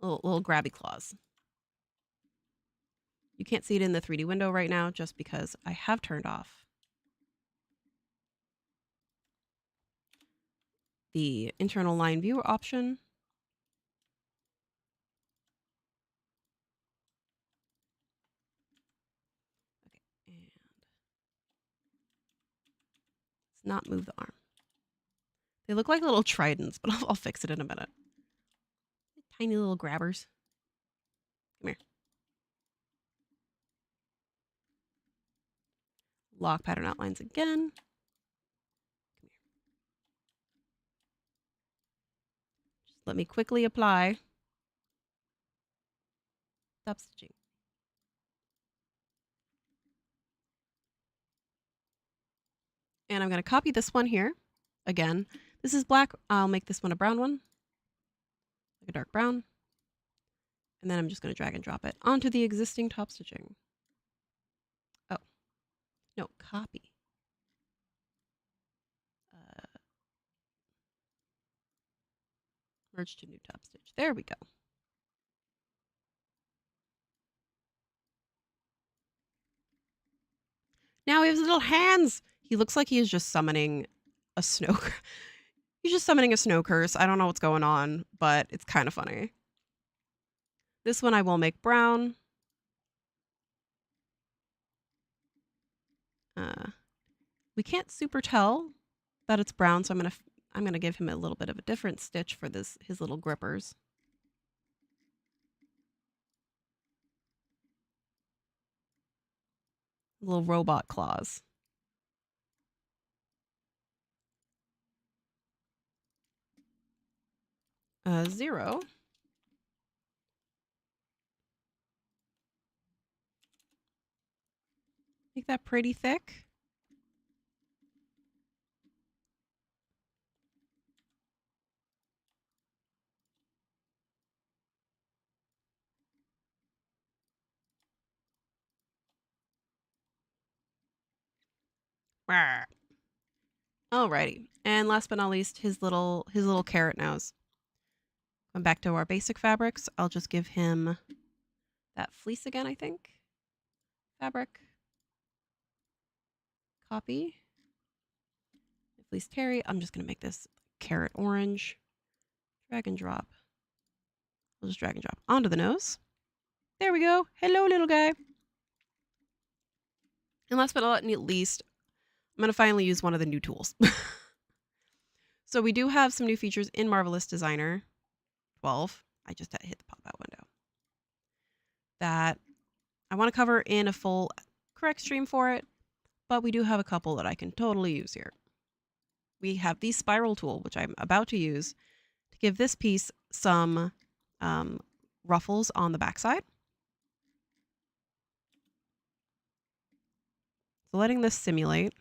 Little grabby claws. You can't see it in the 3D window right now just because I have turned off the internal line view option. Okay, and let's not move the arm. They look like little tridents, but I'll fix it in a minute. Tiny little grabbers. Come here. Lock pattern outlines again. Come here. Just let me quickly apply top stitching. And I'm going to copy this one here. Again, this is black. I'll make this one a brown one. Like a dark brown. And then I'm just going to drag and drop it onto the existing top stitching. Oh, no, copy. Merge to new top stitch. There we go. Now he has little hands. He looks like he is just summoning a snow. He's just summoning a snow curse. I don't know what's going on, but it's kind of funny. This one I will make brown. We can't super tell that it's brown, so I'm gonna give him a little bit of a different stitch for his little grippers. Little robot claws. Zero. Make that pretty thick. Rawr. Alrighty, and last but not least, his little carrot nose. Going back to our basic fabrics, I'll just give him that fleece again, I think. Fabric. Copy. Fleece terry. I'm just going to make this carrot orange. Drag and drop. I'll just drag and drop onto the nose. There we go. Hello, little guy. And last but not least, I'm going to finally use one of the new tools. So we do have some new features in Marvelous Designer 12. I just hit the pop-out window. That I want to cover in a full correct stream for it, but we do have a couple that I can totally use here. We have the spiral tool, which I'm about to use to give this piece some ruffles on the backside. So letting this simulate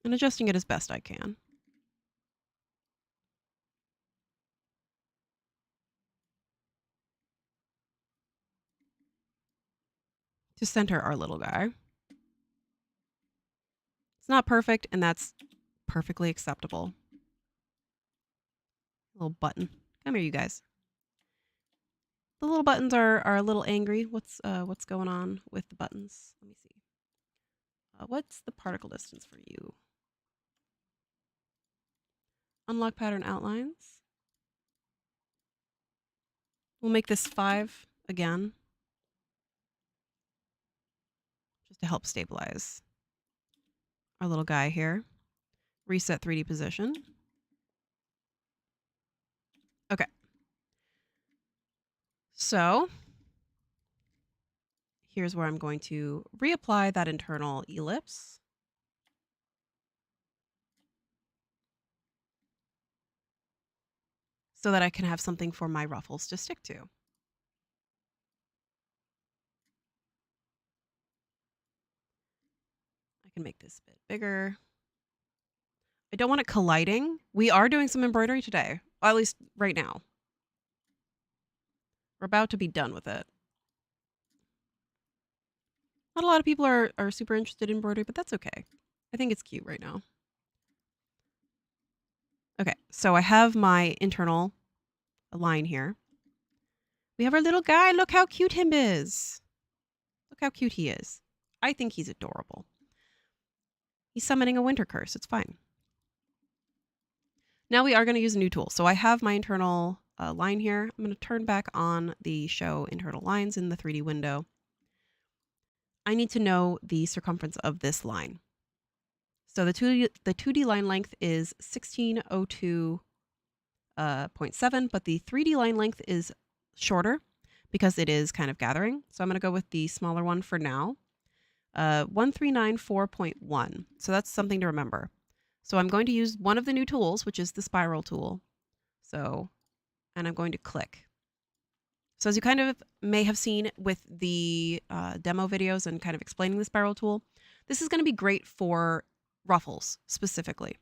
and adjusting it as best I can. To center our little guy. It's not perfect, and that's perfectly acceptable. Little button. Come here, you guys. The little buttons are a little angry. What's going on with the buttons? Let me see. What's the particle distance for you? Unlock pattern outlines. We'll make this 5 again, just to help stabilize our little guy here. Reset 3D position. Okay. So here's where I'm going to reapply that internal ellipse. So that I can have something for my ruffles to stick to. I can make this a bit bigger. I don't want it colliding. We are doing some embroidery today, or at least right now. We're about to be done with it. Not a lot of people are super interested in embroidery, but that's okay. I think it's cute right now. Okay, so I have my internal line here. We have our little guy. Look how cute him is. Look how cute he is. I think he's adorable. He's summoning a winter curse. It's fine. Now we are going to use a new tool. So I have my internal line here. I'm going to turn back on the show internal lines in the 3D window. I need to know the circumference of this line. So the 2D line length is 1602.7, but the 3D line length is shorter because it is kind of gathering. So I'm going to go with the smaller one for now, 1394.1. So that's something to remember. So I'm going to use one of the new tools, which is the spiral tool. So, and I'm going to click. So as you kind of may have seen with the demo videos and kind of explaining the spiral tool, this is going to be great for ruffles specifically.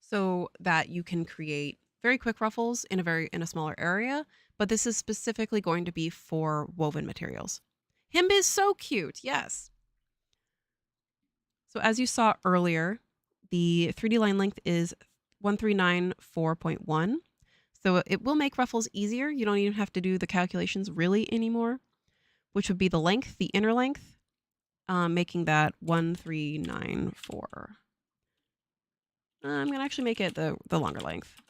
So that you can create very quick ruffles in a smaller area, but this is specifically going to be for woven materials. Him is so cute, yes. So as you saw earlier, the 3D line length is 1394.1. So it will make ruffles easier. You don't even have to do the calculations really anymore, which would be the length, the inner length, making that 1394. I'm going to actually make it the longer length.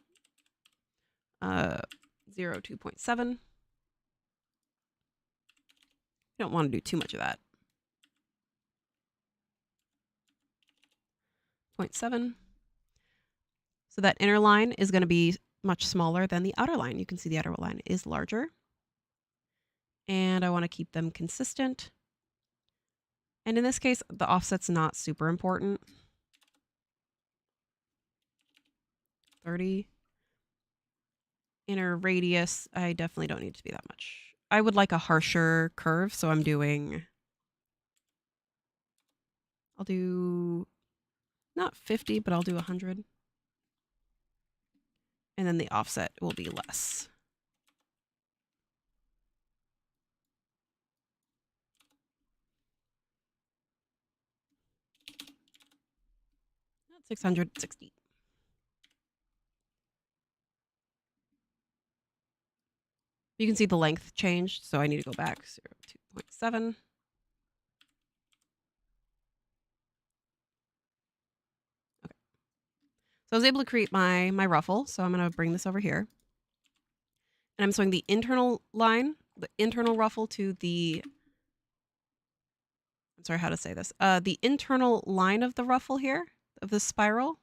02.7. You don't want to do too much of that. 0.7. So that inner line is going to be much smaller than the outer line. You can see the outer line is larger. And I want to keep them consistent. And in this case, the offset's not super important. 30. Inner radius, I definitely don't need it to be that much. I would like a harsher curve, so I'll do not 50, but I'll do 100. And then the offset will be less. 660. You can see the length changed, so I need to go back 2.7. Okay. So I was able to create my ruffle, so I'm going to bring this over here. And I'm sewing the internal line, the internal ruffle to the, I'm sorry how to say this, the internal line of the ruffle here, of the spiral,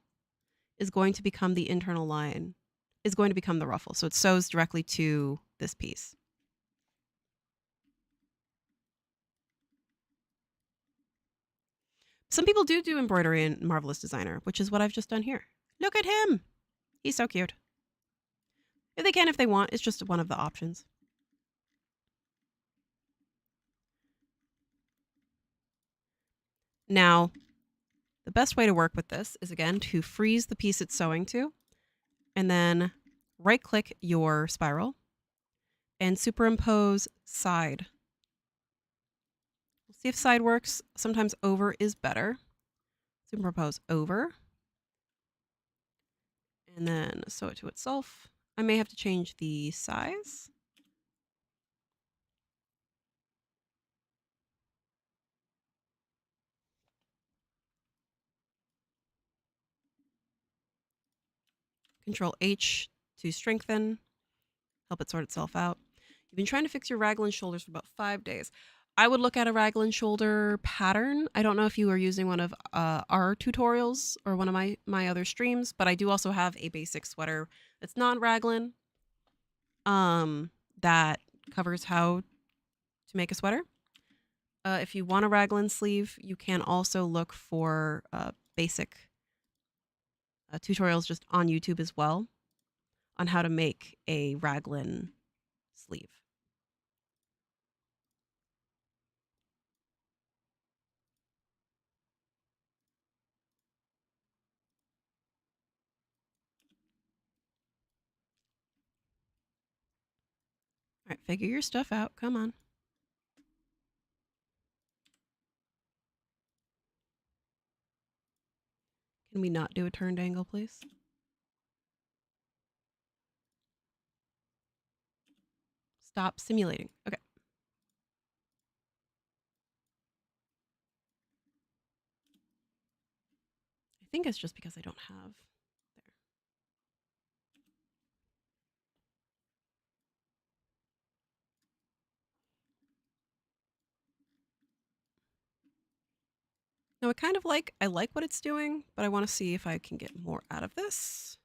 is going to become the internal line, is going to become the ruffle. So it sews directly to this piece. Some people do embroidery in Marvelous Designer, which is what I've just done here. Look at him. He's so cute. If they can, if they want, it's just one of the options. Now, the best way to work with this is, again, to freeze the piece it's sewing to, and then right-click your spiral and superimpose side. We'll see if side works. Sometimes over is better. Superimpose over. And then sew it to itself. I may have to change the size. Control H to strengthen, help it sort itself out. You've been trying to fix your raglan shoulders for about 5 days. I would look at a raglan shoulder pattern. I don't know if you are using one of our tutorials or one of my other streams, but I do also have a basic sweater that's non-raglan that covers how to make a sweater. If you want a raglan sleeve, you can also look for basic tutorials just on YouTube as well on how to make a raglan sleeve. All right, figure your stuff out. Come on. Can we not do a turned angle, please? Stop simulating. Okay. I think it's just because I don't have there. Now I like what it's doing, but I want to see if I can get more out of this.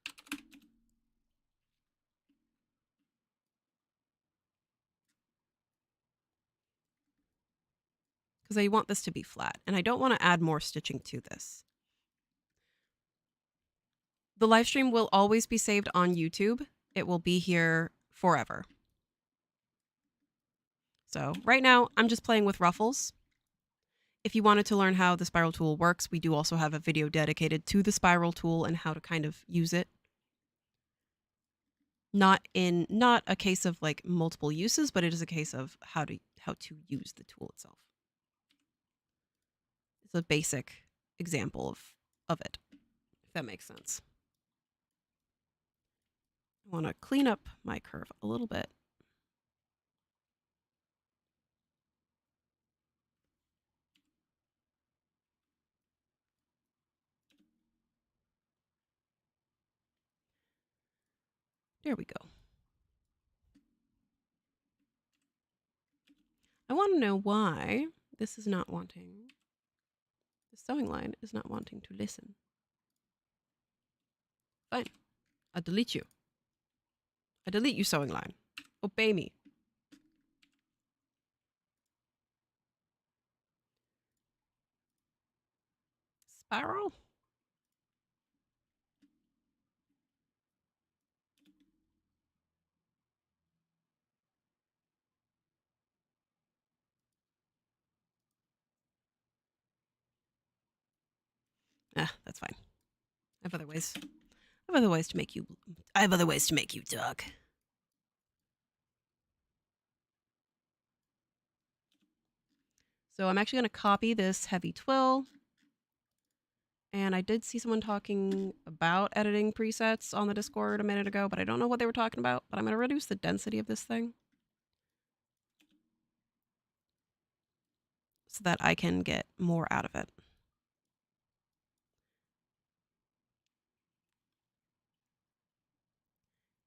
Because I want this to be flat, and I don't want to add more stitching to this. The live stream will always be saved on YouTube. It will be here forever. So right now, I'm just playing with ruffles. If you wanted to learn how the spiral tool works, we do also have a video dedicated to the spiral tool and how to kind of use it. Not a case of like multiple uses, but it is a case of how to use the tool itself. It's a basic example of it, if that makes sense. I want to clean up my curve a little bit. There we go. I want to know why this is not wanting, the sewing line is not wanting to listen. Fine. I'll delete you. I delete you, sewing line. Obey me. Spiral? That's fine. I have other ways. I have other ways to make you. I have other ways to make you talk. So I'm actually going to copy this heavy twill. And I did see someone talking about editing presets on the Discord a minute ago, but I don't know what they were talking about. But I'm going to reduce the density of this thing so that I can get more out of it.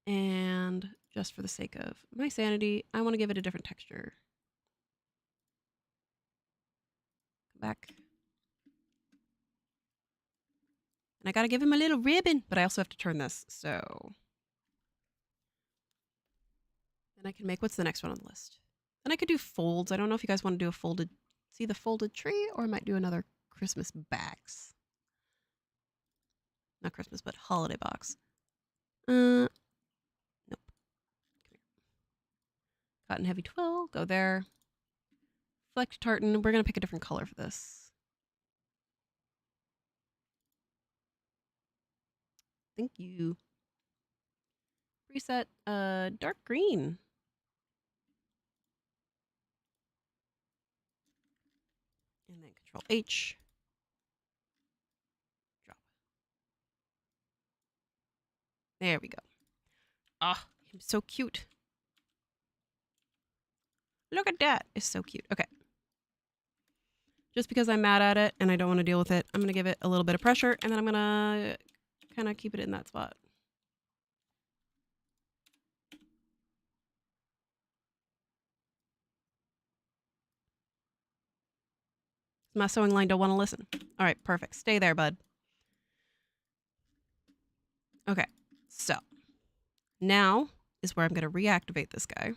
And just for the sake of my sanity, I want to give it a different texture. Come back. And I got to give him a little ribbon, but I also have to turn this. So then I can make, what's the next one on the list? Then I could do folds. I don't know if you guys want to do a folded, see the folded tree, or I might do another Christmas box. Not Christmas, but holiday box. Nope. Cotton heavy twill, go there. Flecked tartan, we're going to pick a different color for this. Thank you. Preset, dark green. And then Control H. Drop. There we go. Ah, oh, so cute. Look at that. It's so cute. Okay. Just because I'm mad at it and I don't want to deal with it, I'm going to give it a little bit of pressure, and then I'm going to kind of keep it in that spot. My sewing line don't want to listen. All right, perfect. Stay there, bud. Okay, so now is where I'm going to reactivate this guy.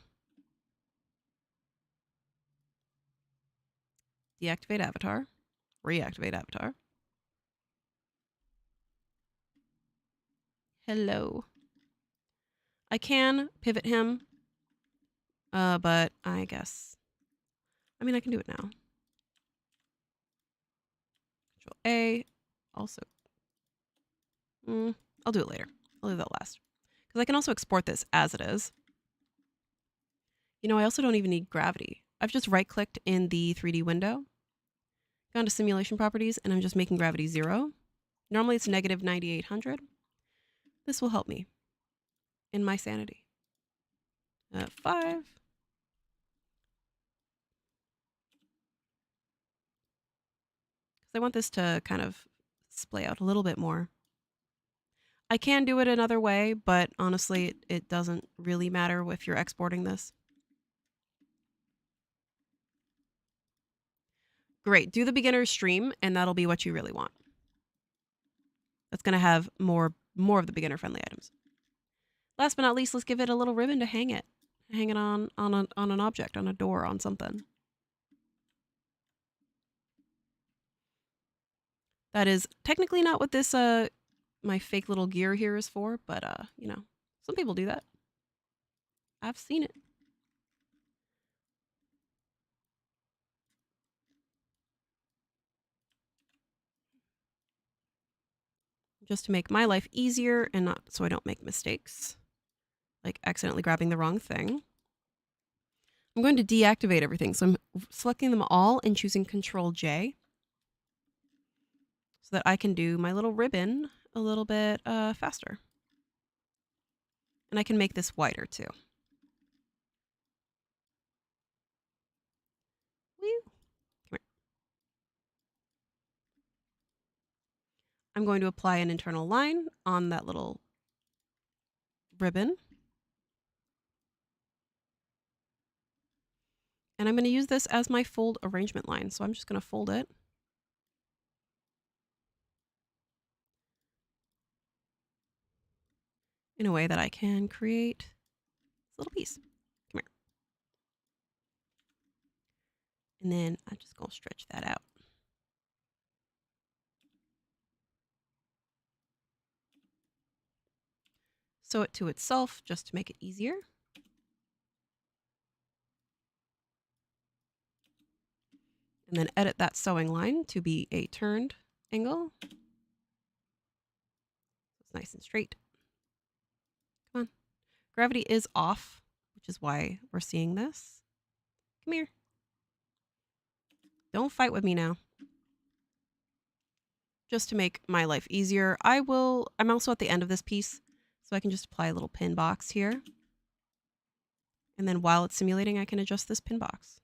Deactivate avatar. Reactivate avatar. Hello. I can pivot him, but I guess... I mean, I can do it now. Control A. Also... I'll do it later. I'll leave that last. Because I can also export this as it is. You know, I also don't even need gravity. I've just right-clicked in the 3D window, gone to simulation properties, and I'm just making gravity 0. Normally it's negative 9800. This will help me in my sanity. 5. I want this to kind of splay out a little bit more. I can do it another way, but honestly, it doesn't really matter if you're exporting this. Great. Do the beginner stream, and that'll be what you really want. That's going to have more of the beginner-friendly items. Last but not least, let's give it a little ribbon to hang it. Hang it on an object, on a door, on something. That is technically not what this my fake little gear here is for, but you know, some people do that. I've seen it. Just to make my life easier and not so I don't make mistakes, like accidentally grabbing the wrong thing. I'm going to deactivate everything. So I'm selecting them all and choosing Control J so that I can do my little ribbon a little bit faster. And I can make this wider too. Woo. Come here. I'm going to apply an internal line on that little ribbon. And I'm going to use this as my fold arrangement line. So I'm just going to fold it. In a way that I can create this little piece. Come here. And then I'm just going to stretch that out. Sew it to itself just to make it easier. And then edit that sewing line to be a turned angle. It's nice and straight. Come on. Gravity is off, which is why we're seeing this. Come here. Don't fight with me now. Just to make my life easier, I'm also at the end of this piece, so I can just apply a little pin box here. And then while it's simulating, I can adjust this pin box.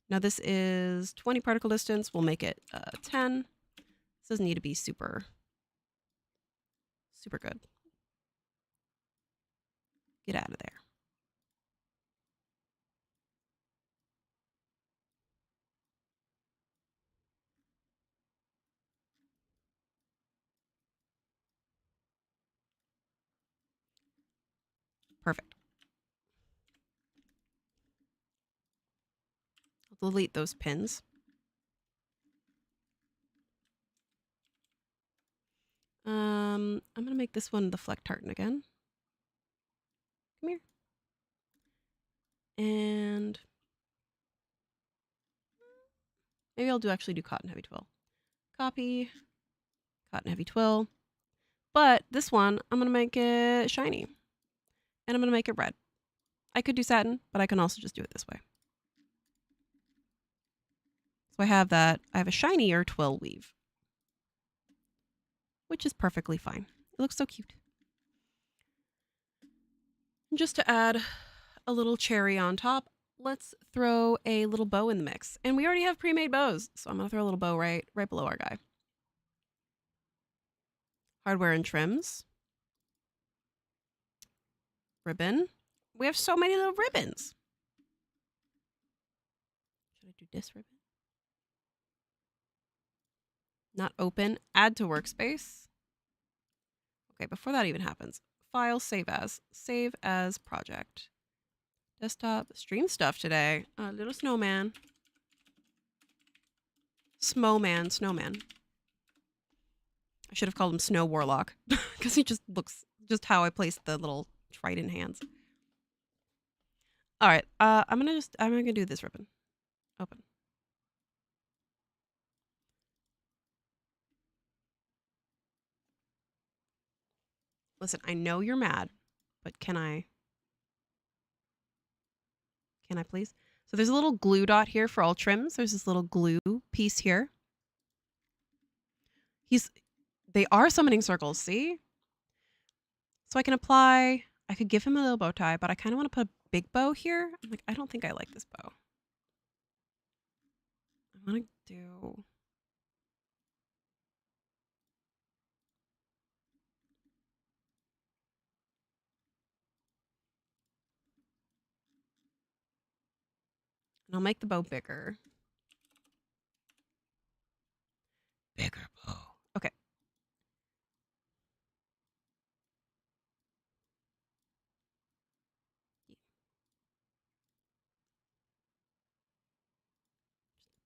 Now this is 20 particle distance. We'll make it 10. This doesn't need to be super good. Get out of there. Perfect. I'll delete those pins. I'm going to make this one the fleck tartan again. Come here. And maybe I'll actually do cotton heavy twill. Copy, cotton heavy twill. But this one, I'm going to make it shiny. And I'm going to make it red. I could do satin, but I can also just do it this way. So I have that. I have a shinier twill weave, which is perfectly fine. It looks so cute. And just to add a little cherry on top, let's throw a little bow in the mix. And we already have pre-made bows, so I'm going to throw a little bow right below our guy. Hardware and trims. Ribbon. We have so many little ribbons. Should I do this ribbon? Not open. Add to workspace. Okay, before that even happens, file, save as project. Desktop, stream stuff today. Little snowman. Snowman. I should have called him Snow Warlock because he just looks just how I placed the little trident hands. All right, I'm gonna do this ribbon. Open. Listen, I know you're mad, but can I please? So there's a little glue dot here for all trims. There's this little glue piece here. They are summoning circles, see? So I can apply, I could give him a little bow tie, but I kind of want to put a big bow here. I'm like, I don't think I like this bow. I want to do... And I'll make the bow bigger. Bigger bow. Okay.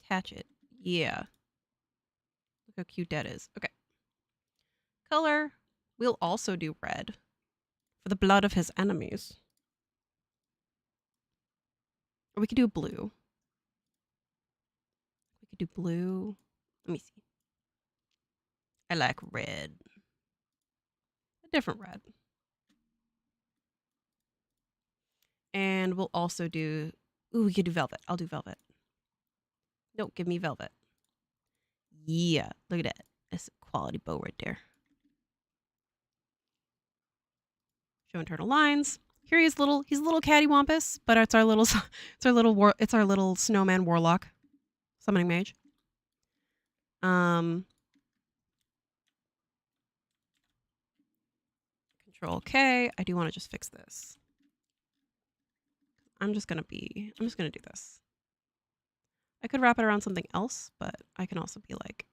Attach it. Yeah. Look how cute that is. Okay. Color. We'll also do red. For the blood of his enemies. Or we could do blue. We could do blue. Let me see. I like red. A different red. And we'll also do... Ooh, we could do velvet. I'll do velvet. No, give me velvet. Yeah, look at that. That's a quality bow right there. Show internal lines. Here he's a little cattywampus, but it's our little snowman warlock, summoning mage. Control K. I do want to just fix this. I'm just gonna do this. I could wrap it around something else, but I can also be like,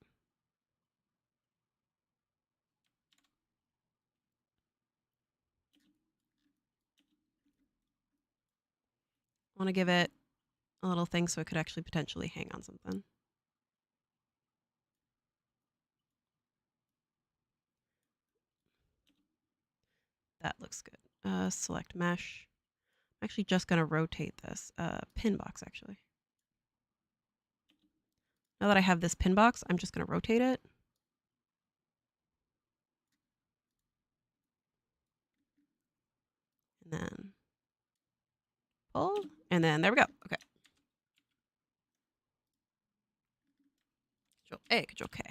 I want to give it a little thing so it could actually potentially hang on something. That looks good. Select mesh. I'm actually just going to rotate this pin box, actually. Now that I have this pin box, I'm just going to rotate it. And then pull. And then there we go. Okay. Control A, Control K.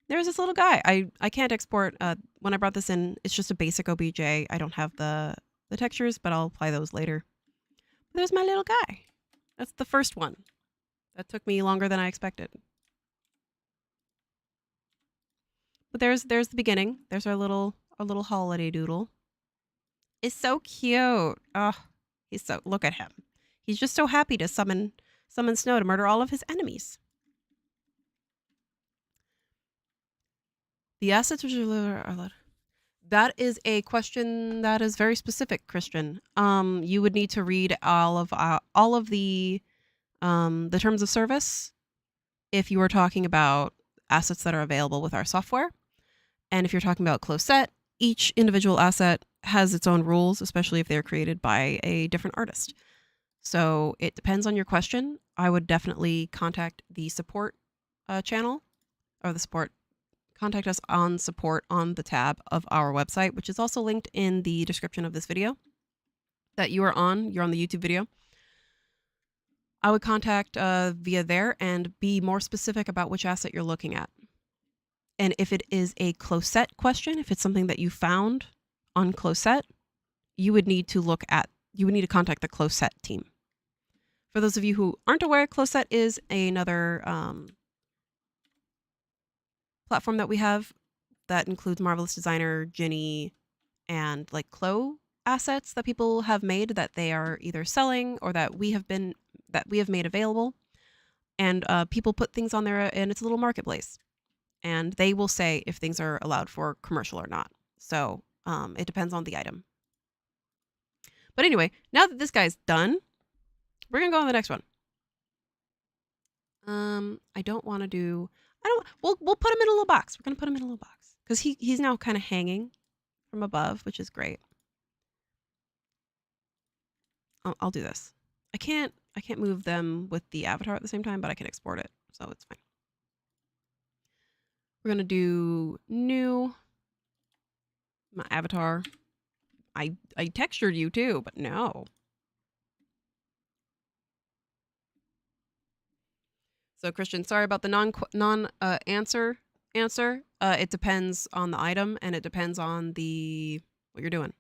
There's this little guy. I can't export. When I brought this in, it's just a basic OBJ. I don't have the textures, but I'll apply those later. But there's my little guy. That's the first one. That took me longer than I expected. But there's the beginning. There's our little holiday doodle. It's so cute. Oh, he's so, look at him. He's just so happy to summon snow to murder all of his enemies. The assets which are allowed. That is a question that is very specific, Christian. You would need to read all of the terms of service if you were talking about assets that are available with our software. And if you're talking about close set, each individual asset has its own rules, especially if they're created by a different artist. So it depends on your question. I would definitely contact the support channel or the support. Contact us on support on the tab of our website, which is also linked in the description of this video that you are on. You're on the YouTube video. I would contact via there and be more specific about which asset you're looking at. And if it is a close set question, if it's something that you found on close set, you would need to contact the close set team. For those of you who aren't aware, close set is another platform that we have that includes Marvelous Designer, Ginny, and like Clo assets that people have made that they are either selling or that that we have made available, and people put things on there, and it's a little marketplace, and they will say if things are allowed for commercial or not. So it depends on the item. But anyway, now that this guy's done, we're gonna go on the next one. I don't want to do. I don't. We'll put him in a little box. We're gonna put him in a little box because he's now kind of hanging from above, which is great. I'll do this. I can't move them with the avatar at the same time, but I can export it, so it's fine. We're gonna do new. My avatar. I textured you too, but no. So Christian, sorry about the non answer. It depends on the item, and it depends on what you're doing.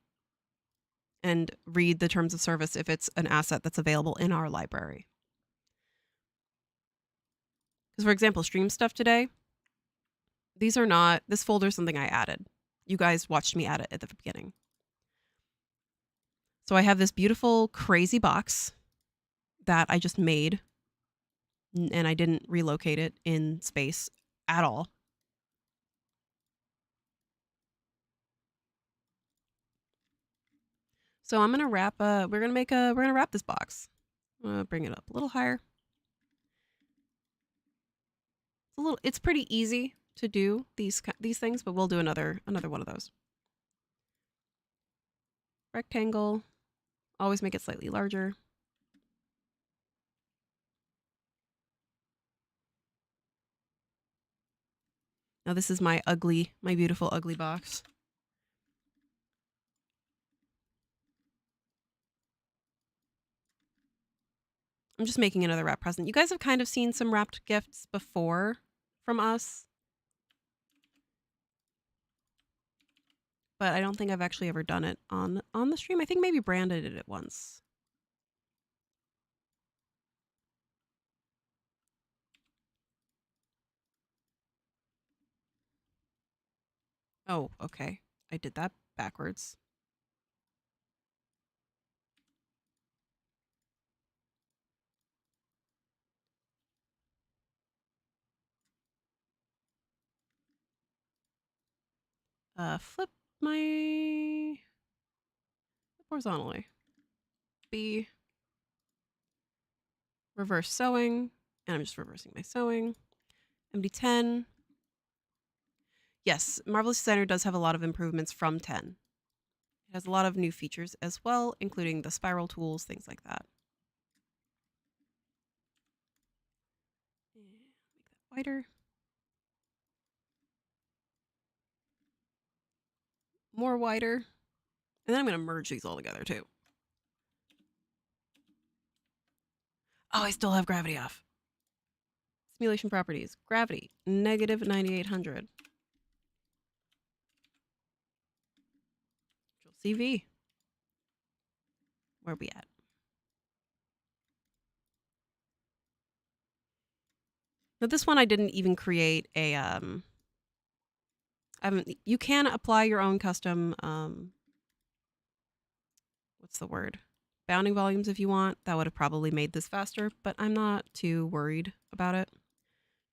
And read the terms of service if it's an asset that's available in our library. Because for example, stream stuff today, these are not, this folder is something I added. You guys watched me add it at the beginning. So I have this beautiful crazy box that I just made, and I didn't relocate it in space at all. So I'm gonna wrap. We're gonna wrap this box. Bring it up a little higher. It's pretty easy to do these things, but we'll do another one of those. Rectangle. Always make it slightly larger. Now this is my beautiful ugly box. I'm just making another wrap present. You guys have kind of seen some wrapped gifts before from us, but I don't think I've actually ever done it on the stream. I think maybe Brandon did it once. Oh, okay. I did that backwards. Flip my horizontally. B. Reverse sewing. And I'm just reversing my sewing. MD10. Yes, Marvelous Designer does have a lot of improvements from 10. It has a lot of new features as well, including the spiral tools, things like that. Make that wider. More wider. And then I'm going to merge these all together too. Oh, I still have gravity off. Simulation properties. Gravity, negative 9800. Control CV. Where are we at? Now this one I didn't even create a you can apply your own custom what's the word? Bounding volumes if you want. That would have probably made this faster, but I'm not too worried about it.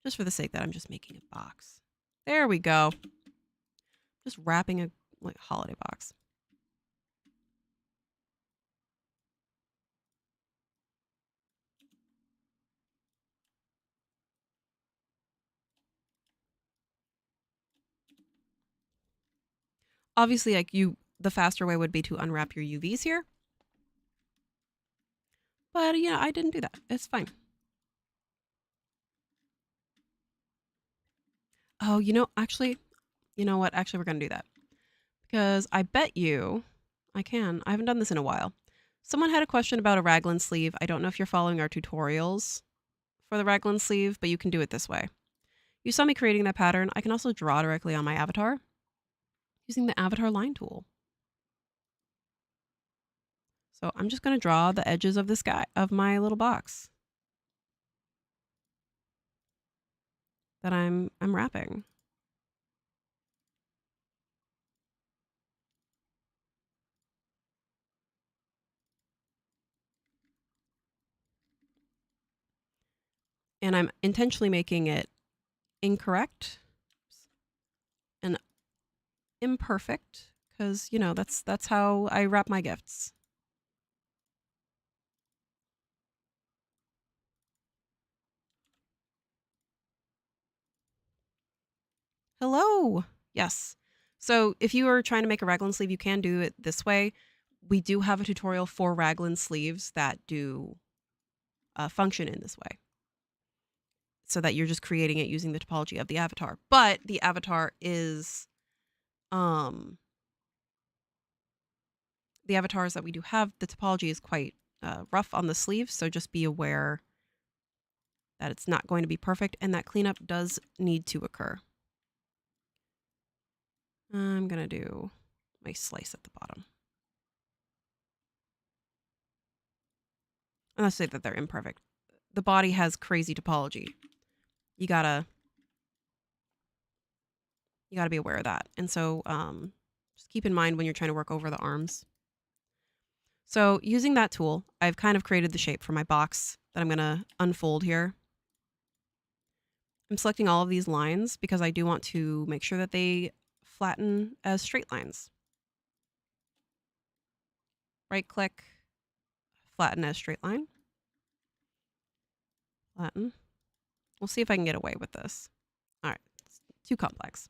Just for the sake that I'm just making a box. There we go. Just wrapping a holiday box. Obviously, the faster way would be to unwrap your UVs here. But yeah, I didn't do that. It's fine. Oh, actually, you know what? Actually, we're going to do that. Because I bet you I haven't done this in a while. Someone had a question about a raglan sleeve. I don't know if you're following our tutorials for the raglan sleeve, but you can do it this way. You saw me creating that pattern. I can also draw directly on my avatar using the avatar line tool. So I'm just going to draw the edges of of my little box that I'm wrapping. And I'm intentionally making it incorrect and imperfect because, you know, that's how I wrap my gifts. Hello. Yes. So if you are trying to make a raglan sleeve, you can do it this way. We do have a tutorial for raglan sleeves that do function in this way, so that you're just creating it using the topology of the avatar. But the avatar is, the avatars that we do have, the topology is quite rough on the sleeves. So just be aware that it's not going to be perfect and that cleanup does need to occur. I'm going to do my slice at the bottom. And let's say that they're imperfect. The body has crazy topology. You gotta be aware of that. And so just keep in mind when you're trying to work over the arms. So using that tool, I've kind of created the shape for my box that I'm gonna unfold here. I'm selecting all of these lines because I do want to make sure that they flatten as straight lines. Right click, flatten as straight line. Flatten. We'll see if I can get away with this. All right, it's too complex.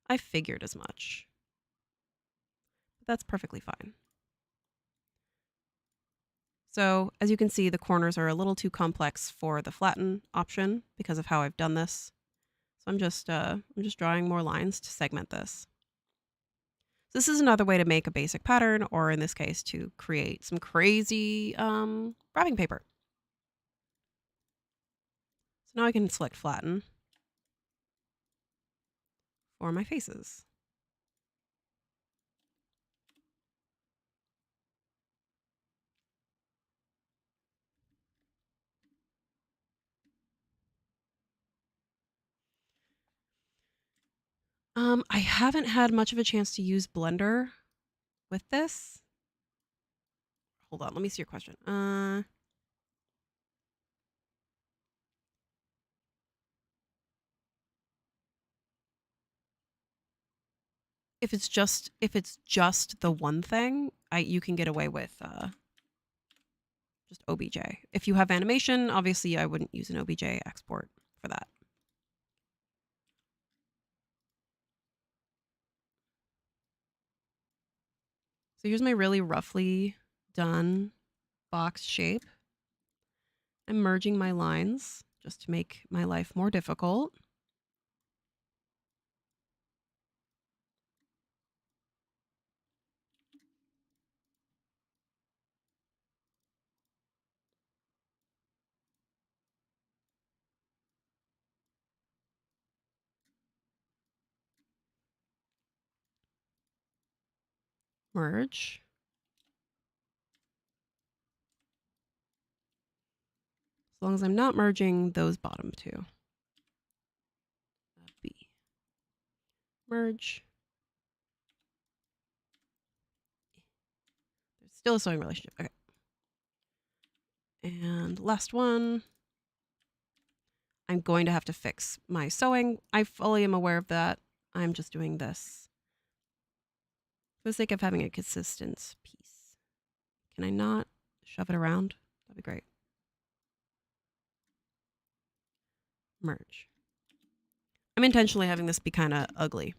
I figured as much. But that's perfectly fine. So as you can see, the corners are a little too complex for the flatten option because of how I've done this. So I'm just drawing more lines to segment this. This is another way to make a basic pattern, or in this case, to create some crazy wrapping paper. So now I can select flatten for my faces. I haven't had much of a chance to use Blender with this. Hold on, let me see your question. If it's just the one thing, you can get away with just OBJ. If you have animation, obviously I wouldn't use an OBJ export for that. So here's my really roughly done box shape. I'm merging my lines just to make my life more difficult. Merge. As long as I'm not merging those bottom two. B. Merge. There's still a sewing relationship. Okay. And last one. I'm going to have to fix my sewing. I fully am aware of that. I'm just doing this for the sake of having a consistent piece. Can I not shove it around? That'd be great. Merge. I'm intentionally having this be kind of ugly.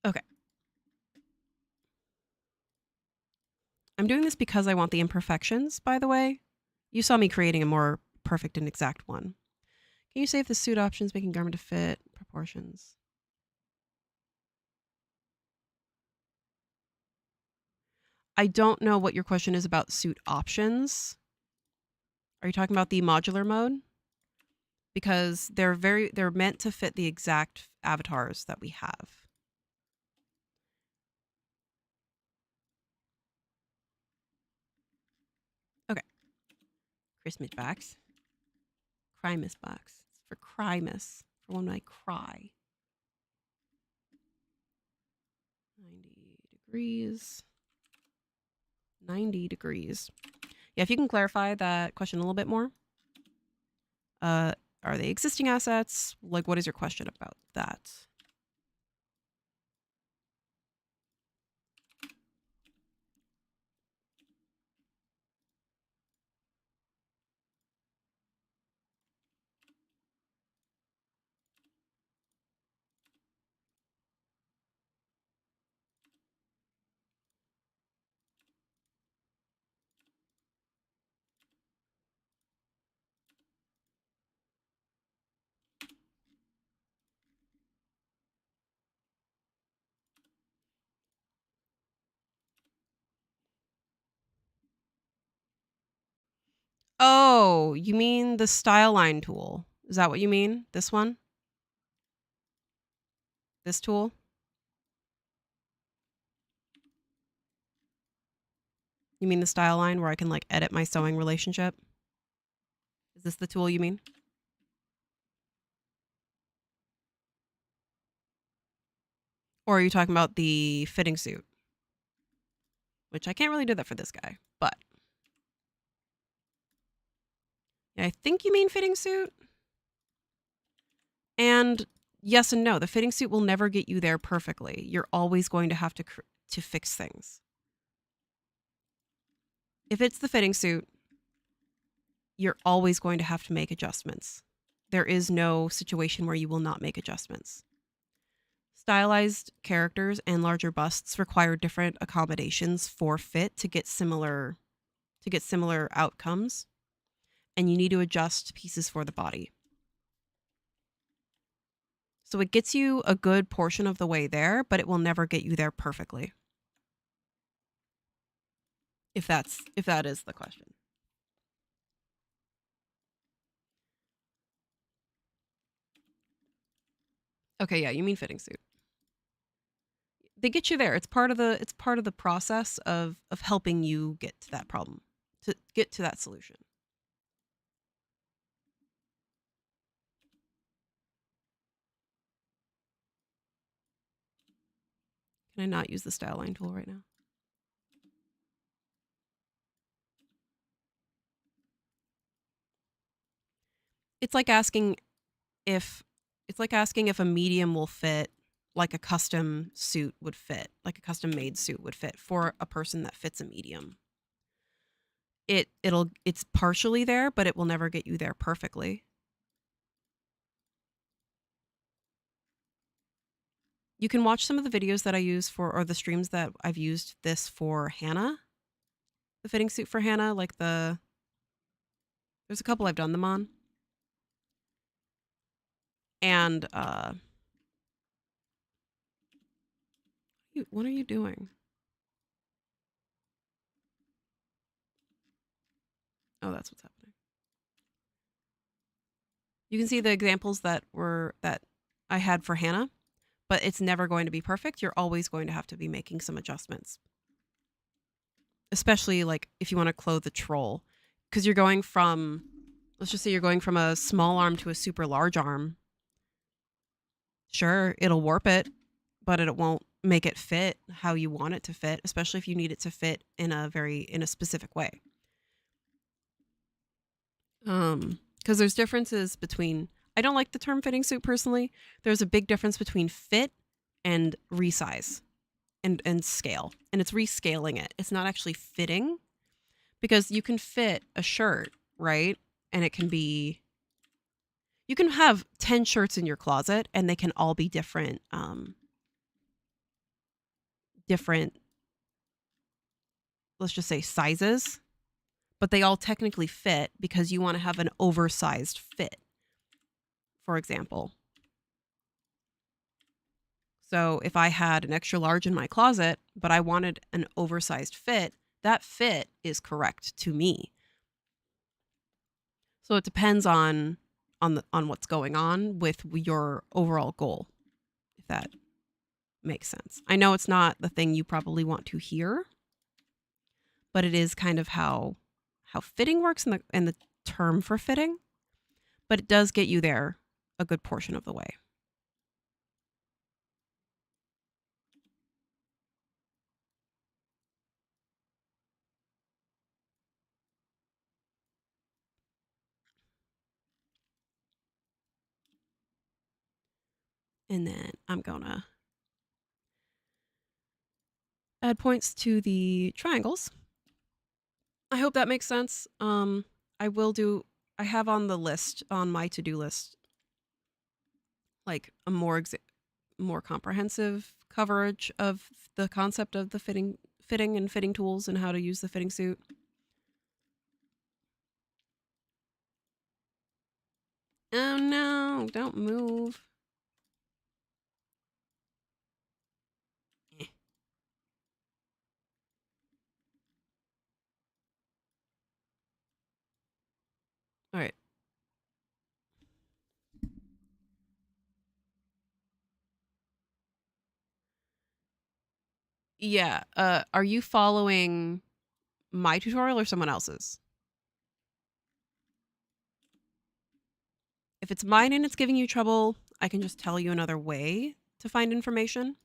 Okay. I'm doing this because I want the imperfections, by the way. You saw me creating a more perfect and exact one. Can you save the suit options, making garment to fit, proportions? I don't know what your question is about suit options. Are you talking about the modular mode? Because they're meant to fit the exact avatars that we have. Okay. Christmas box. Christmas box. It's for Christmas. For when I cry. 90 degrees, 90 degrees. Yeah, if you can clarify that question a little bit more. Are they existing assets? Like, what is your question about that? Oh, you mean the style line tool? Is that what you mean? This one? This tool? You mean the style line where I can like edit my sewing relationship? Is this the tool you mean? Or are you talking about the fitting suit? Which I can't really do that for this guy, but yeah, I think you mean fitting suit. And yes and no, the fitting suit will never get you there perfectly. You're always going to have to fix things. If it's the fitting suit, you're always going to have to make adjustments. There is no situation where you will not make adjustments. Stylized characters and larger busts require different accommodations for fit to get similar outcomes, and you need to adjust pieces for the body. So it gets you a good portion of the way there, but it will never get you there perfectly. If that is the question. Okay, yeah, you mean fitting suit. They get you there. It's part of the process of helping you get to that problem, to get to that solution. Can I not use the style line tool right now? It's like asking if a medium will fit like a custom suit would fit, like a custom made suit would fit for a person that fits a medium. It's partially there, but it will never get you there perfectly. You can watch some of the videos that I use or the streams that I've used this for Hannah, the fitting suit for Hannah, there's a couple I've done them on. And what are you doing? Oh, that's what's happening. You can see the examples that I had for Hannah, but it's never going to be perfect. You're always going to have to be making some adjustments. Especially like if you want to clothe the troll, because you're going from, let's just say you're going from a small arm to a super large arm. Sure, it'll warp it, but it won't make it fit how you want it to fit, especially if you need it to fit in a specific way. Because there's differences between, I don't like the term fitting suit personally. There's a big difference between fit and resize and scale. And it's rescaling it. It's not actually fitting, because you can fit a shirt, right? And you can have 10 shirts in your closet and they can all be different, let's just say sizes, but they all technically fit because you want to have an oversized fit, for example. So if I had an extra large in my closet, but I wanted an oversized fit, that fit is correct to me. So it depends on what's going on with your overall goal, if that makes sense. I know it's not the thing you probably want to hear, but it is kind of how fitting works and the term for fitting, but it does get you there a good portion of the way. And then I'm gonna add points to the triangles. I hope that makes sense. I have on the list, on my to-do list, like a more comprehensive coverage of the concept of the fitting and fitting tools and how to use the fitting suit. Oh no, don't move. Eh. All right. Yeah. Are you following my tutorial or someone else's? If it's mine and it's giving you trouble, I can just tell you another way to find information.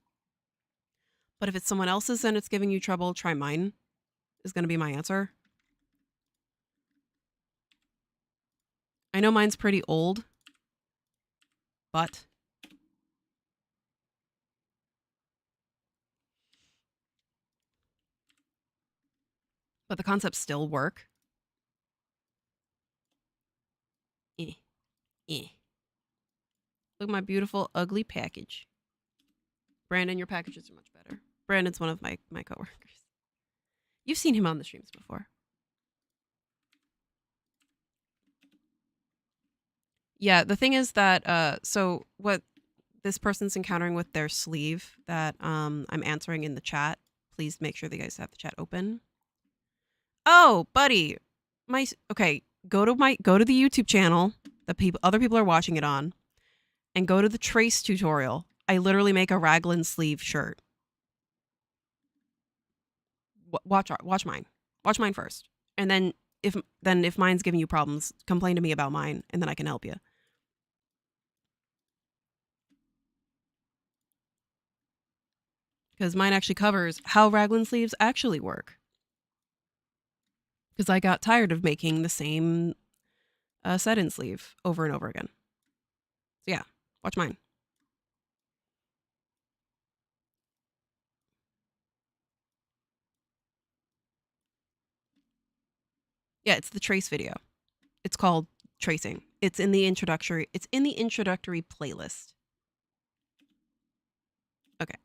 But if it's someone else's and it's giving you trouble, try mine is going to be my answer. I know mine's pretty old, but the concepts still work. Eh, eh. Look at my beautiful, ugly package. Brandon, your packages are much better. Brandon's one of my coworkers. You've seen him on the streams before. Yeah, the thing is that so what this person's encountering with their sleeve that I'm answering in the chat. Please make sure that you guys have the chat open. Oh, buddy, okay. Go to the YouTube channel that other people are watching it on, and go to the trace tutorial. I literally make a raglan sleeve shirt. Watch mine. Watch mine first, and then if mine's giving you problems, complain to me about mine, and then I can help you. Because mine actually covers how raglan sleeves actually work. Because I got tired of making the same set-in sleeve over and over again. So yeah, watch mine. Yeah, it's the trace video. It's called tracing. It's in the introductory playlist. Okay.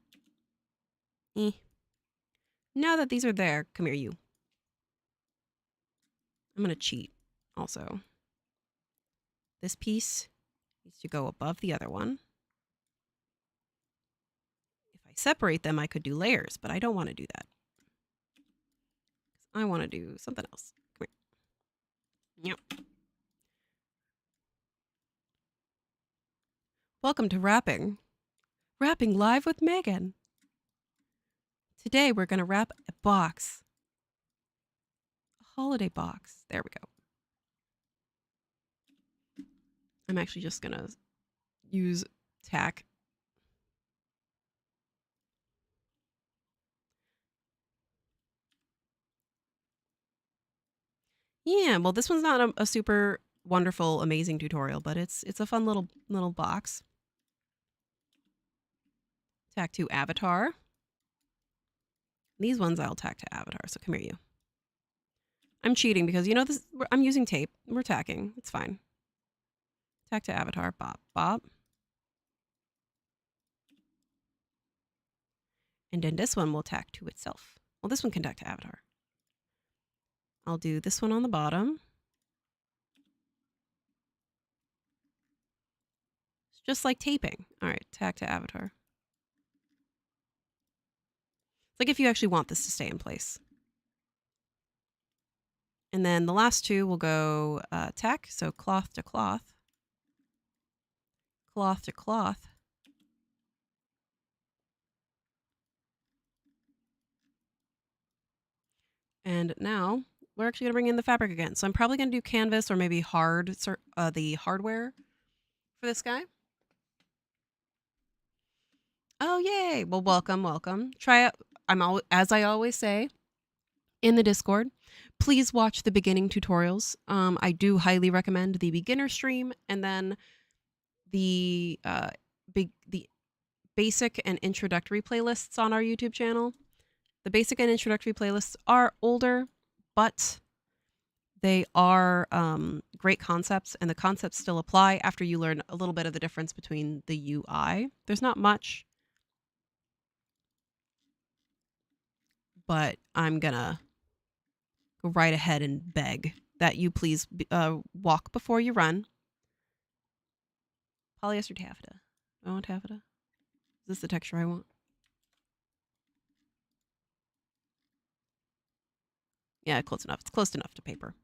Now that these are there, come here, you. I'm going to cheat also. This piece needs to go above the other one. If I separate them, I could do layers, but I don't want to do that. I want to do something else. Come here. Yep. Welcome to Wrapping. Wrapping live with Megan. Today we're going to wrap a box. A holiday box. There we go. I'm actually just going to use tack. Yeah, well, this one's not a super wonderful, amazing tutorial, but it's a fun little box. Tack to avatar. These ones I'll tack to avatar, so come here, you. I'm cheating because, you know, I'm using tape. We're tacking. It's fine. Tack to avatar. Bop, bop. And then this one will tack to itself. Well, this one can tack to avatar. I'll do this one on the bottom. It's just like taping. All right, tack to avatar. It's like if you actually want this to stay in place. And then the last two will go tack, so cloth to cloth. Cloth to cloth. And now we're actually going to bring in the fabric again. So I'm probably going to do canvas or maybe the hardware for this guy. Oh, yay. Well, welcome. Try it. As I always say in the Discord, please watch the beginning tutorials. I do highly recommend the beginner stream and then the basic and introductory playlists on our YouTube channel. The basic and introductory playlists are older, but they are great concepts, and the concepts still apply after you learn a little bit of the difference between the UI. There's not much, but I'm gonna go right ahead and beg that you please walk before you run. Polyester taffeta. I want taffeta. Is this the texture I want? Yeah, close enough. It's close enough to paper.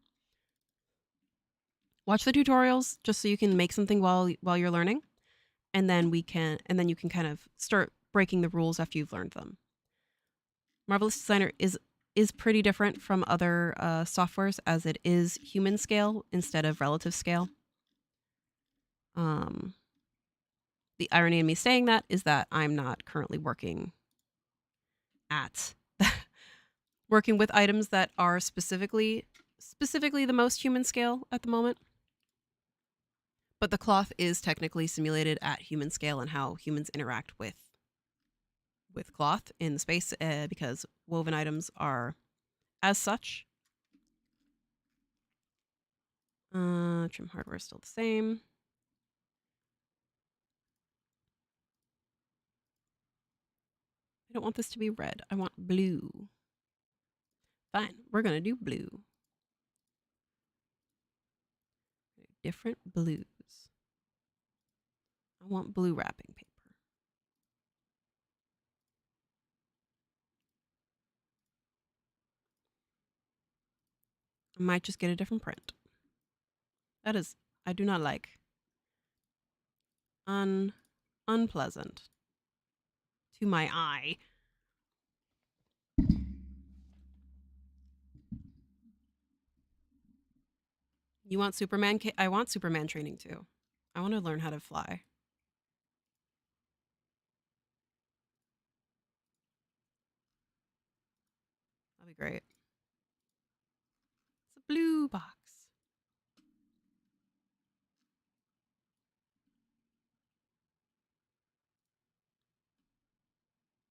Watch the tutorials just so you can make something while you're learning, and then you can kind of start breaking the rules after you've learned them. Marvelous Designer is pretty different from other softwares, as it is human scale instead of relative scale. The irony in me saying that is that I'm not currently working with items that are specifically the most human scale at the moment. But the cloth is technically simulated at human scale and how humans interact with cloth in the space, because woven items are as such. Trim hardware is still the same. I don't want this to be red. I want blue. Fine, we're gonna do blue. Different blues. I want blue wrapping paper. I might just get a different print. That is, I do not like. Unpleasant to my eye. You want Superman? I want Superman training too. I want to learn how to fly. That'd be great. It's a blue box.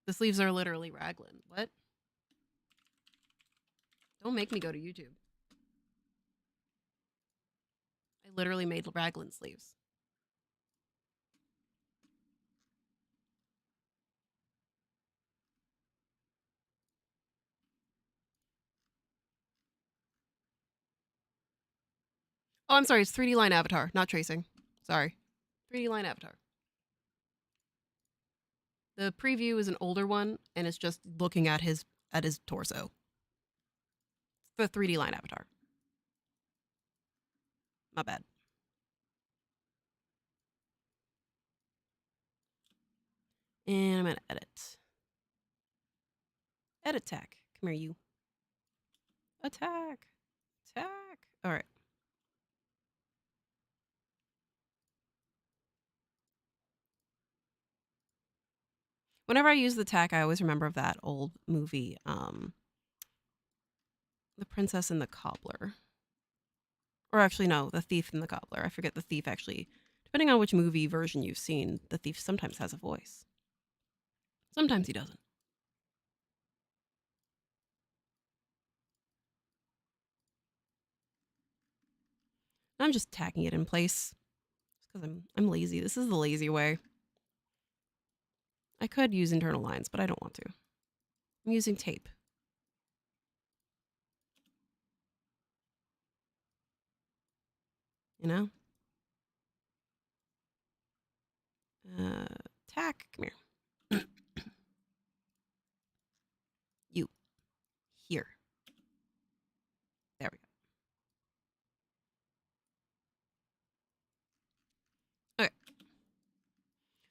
The sleeves are literally raglan. What? Don't make me go to YouTube. I literally made raglan sleeves. Oh, I'm sorry. It's 3D line avatar, not tracing. Sorry. 3D line avatar. The preview is an older one, and it's just looking at his torso. It's the 3D line avatar. My bad. And I'm gonna edit. Edit tag. Come here, you. Attack. Attack. All right. Whenever I use the tack, I always remember of that old movie, The Princess and the Cobbler. Or actually, no, The Thief and the Cobbler. I forget the thief actually. Depending on which movie version you've seen, the thief sometimes has a voice. Sometimes he doesn't. I'm just tacking it in place because I'm lazy. This is the lazy way. I could use internal lines, but I don't want to. I'm using tape. You know? Tack, come here. You. Here. There we go. Okay.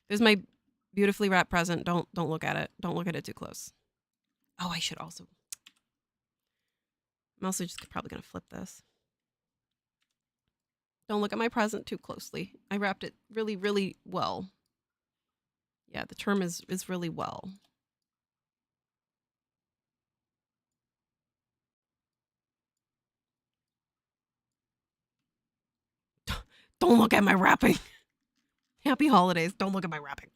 There's my beautifully wrapped present. Don't look at it. Don't look at it too close. Oh, I should also. I'm also just probably going to flip this. Don't look at my present too closely. I wrapped it really, really well. Yeah, the term is really well. Don't look at my wrapping. Happy holidays. Don't look at my wrapping.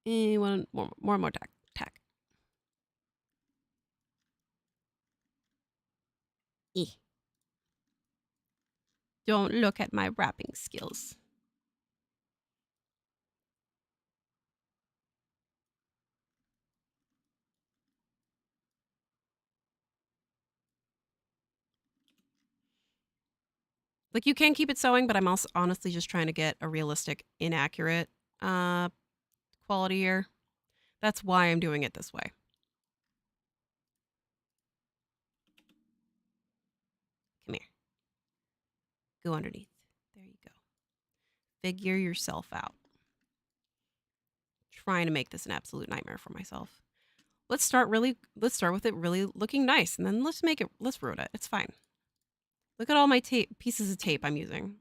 One more tack. Don't look at my wrapping skills. Like, you can keep it sewing, but I'm also honestly just trying to get a realistic, inaccurate quality here. That's why I'm doing it this way. Come here. Go underneath. There you go. Figure yourself out. Trying to make this an absolute nightmare for myself. Let's start with it really looking nice, and then let's ruin it. It's fine. Look at all my pieces of tape I'm using.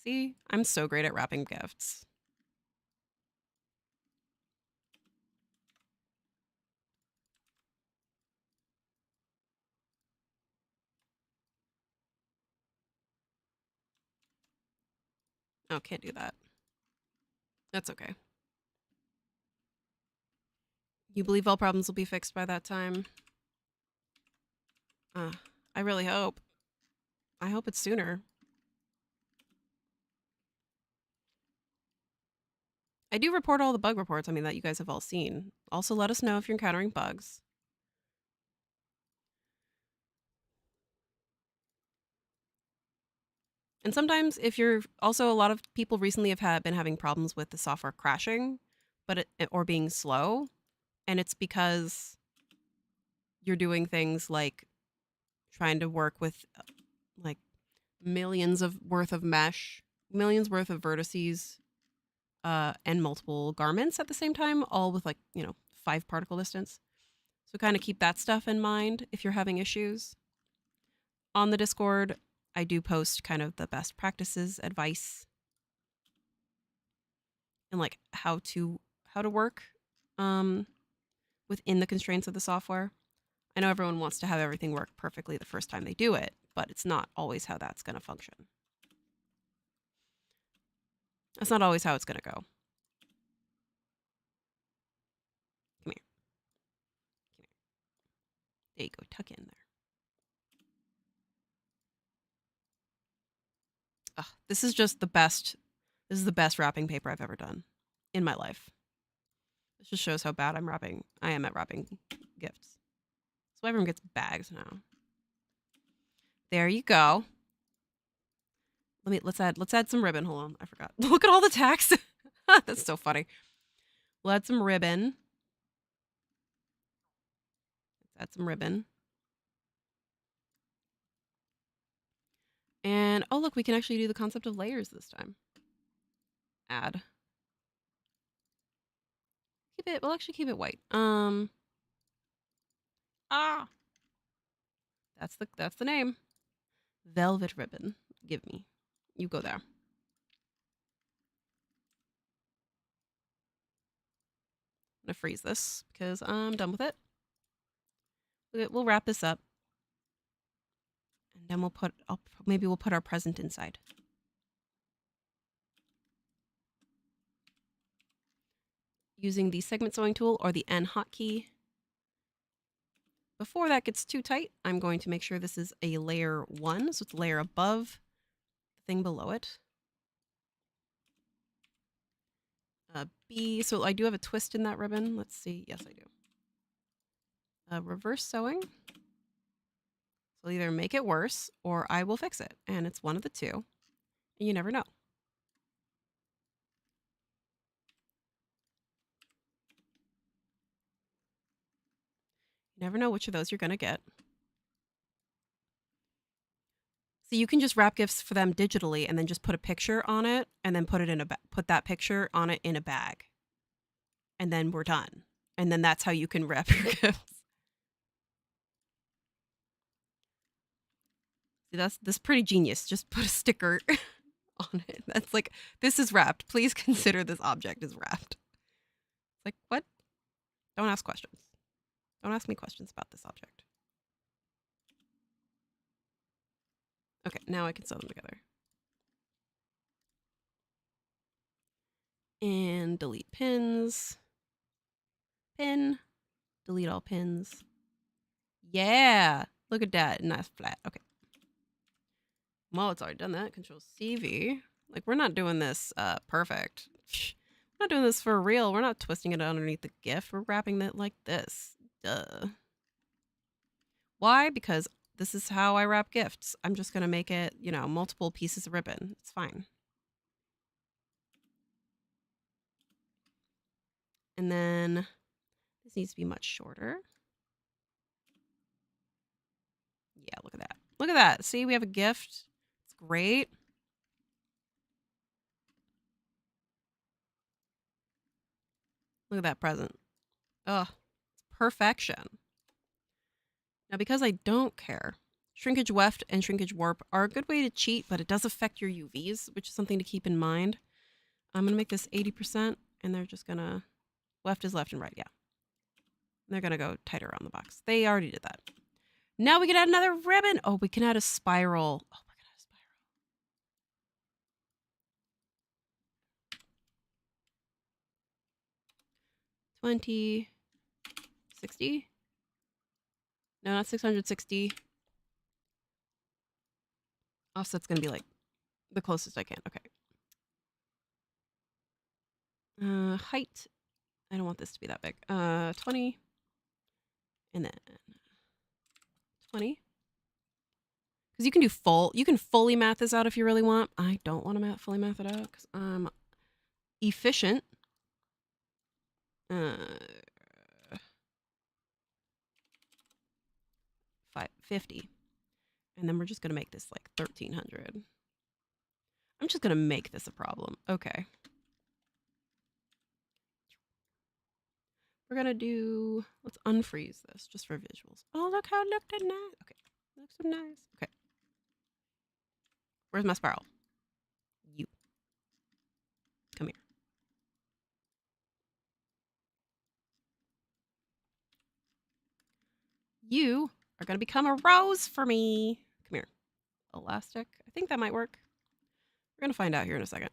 See, I'm so great at wrapping gifts. Oh, can't do that. That's okay. You believe all problems will be fixed by that time? I really hope. I hope it's sooner. I do report all the bug reports, that you guys have all seen. Also, let us know if you're encountering bugs. And sometimes if you're also, a lot of people recently have been having problems with the software crashing, or being slow, and it's because you're doing things like trying to work with like millions worth of mesh, millions worth of vertices, and multiple garments at the same time, all with 5 particle distance. So kind of keep that stuff in mind if you're having issues. On the Discord, I do post kind of the best practices, advice, and like how to work within the constraints of the software. I know everyone wants to have everything work perfectly the first time they do it, but it's not always how that's going to function. That's not always how it's going to go. Come here. There you go. Tuck in there. Ugh, this is just the best. This is the best wrapping paper I've ever done in my life. This just shows how bad I am at wrapping gifts. So everyone gets bags now. There you go. Let's add some ribbon. Hold on, I forgot. Look at all the tacks. That's so funny. We'll add some ribbon. Let's add some ribbon. And oh look, we can actually do the concept of layers this time. Add. We'll actually keep it white. That's the name. Velvet ribbon. Give me. You go there. I'm gonna freeze this because I'm done with it. We'll wrap this up. And then maybe we'll put our present inside. Using the segment sewing tool or the N hotkey. Before that gets too tight, I'm going to make sure this is a layer 1, so it's a layer above the thing below it. B, so I do have a twist in that ribbon. Let's see. Yes, I do. Reverse sewing. So either make it worse or I will fix it. And it's one of the two. And you never know. You never know which of those you're going to get. So you can just wrap gifts for them digitally and then just put a picture on it and then put that picture on it in a bag. And then we're done. And then that's how you can wrap your gifts. See, that's pretty genius. Just put a sticker on it. That's like, this is wrapped. Please consider this object is wrapped. It's like, what? Don't ask questions. Don't ask me questions about this object. Okay, now I can sew them together. And delete pins. Pin. Delete all pins. Yeah. Look at that. Nice flat. Okay. Well, it's already done that. Control CV. Like, we're not doing this perfect. We're not doing this for real. We're not twisting it underneath the GIF. We're wrapping it like this. Duh. Why? Because this is how I wrap gifts. I'm just going to make it, you know, multiple pieces of ribbon. It's fine. And then this needs to be much shorter. Yeah, look at that. Look at that. See, we have a gift. It's great. Look at that present. Ugh, it's perfection. Now, because I don't care, shrinkage weft and shrinkage warp are a good way to cheat, but it does affect your UVs, which is something to keep in mind. I'm going to make this 80%, and they're just going to... Left is left and right, yeah. And they're going to go tighter around the box. They already did that. Now we can add another ribbon. Oh, we can add a spiral. Oh, we're going to add a spiral. 20, 60. No, not 660. Offset's going to be like the closest I can. Okay. Height. I don't want this to be that big. 20. And then 20. Because you can fully math this out if you really want. I don't want to fully math it out because I'm efficient. 550. And then we're just going to make this like 1300. I'm just going to make this a problem. Okay. We're going to do, let's unfreeze this just for visuals. Oh, look how it looked nice. Okay. It looks so nice. Okay. Where's my spiral? You. Come here. You are going to become a rose for me. Come here. Elastic. I think that might work. We're going to find out here in a second.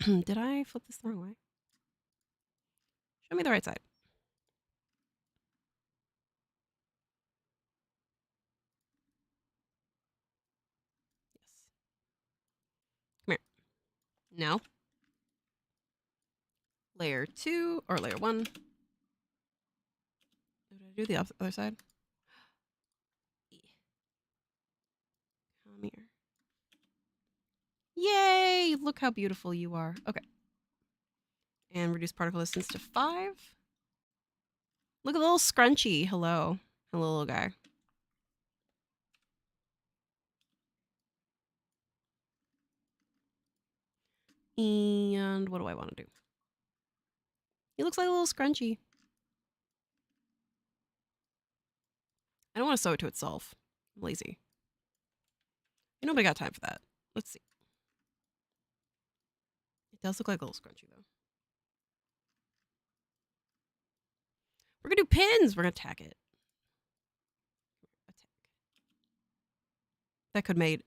Did I flip this the wrong way? Show me the right side. Yes. Come here. Now. Layer 2 or layer 1. Did I do the other side? Come here. Yay! Look how beautiful you are. Okay. And reduce particle distance to 5. Look at the little scrunchy. Hello. Hello, little guy. And what do I want to do? He looks like a little scrunchy. I don't want to sew it to itself. I'm lazy. Nobody got time for that. Let's see. It does look like a little scrunchy, though. We're going to do pins. We're going to tack it. That might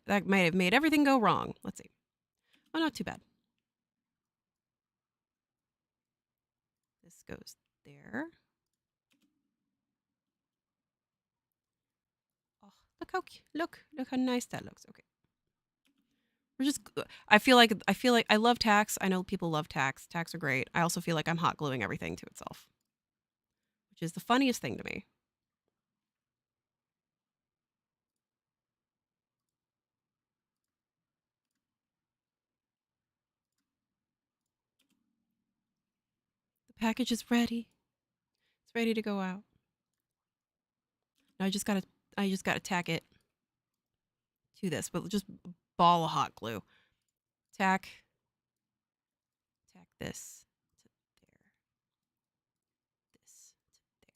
have made everything go wrong. Let's see. Oh, not too bad. This goes there. Oh, look how nice that looks. Okay. We're just, I feel like I love tacks. I know people love tacks. Tacks are great. I also feel like I'm hot gluing everything to itself, which is the funniest thing to me. The package is ready. It's ready to go out. Now I just gotta tack it to this, but just ball of hot glue. Tack this to there. This to there.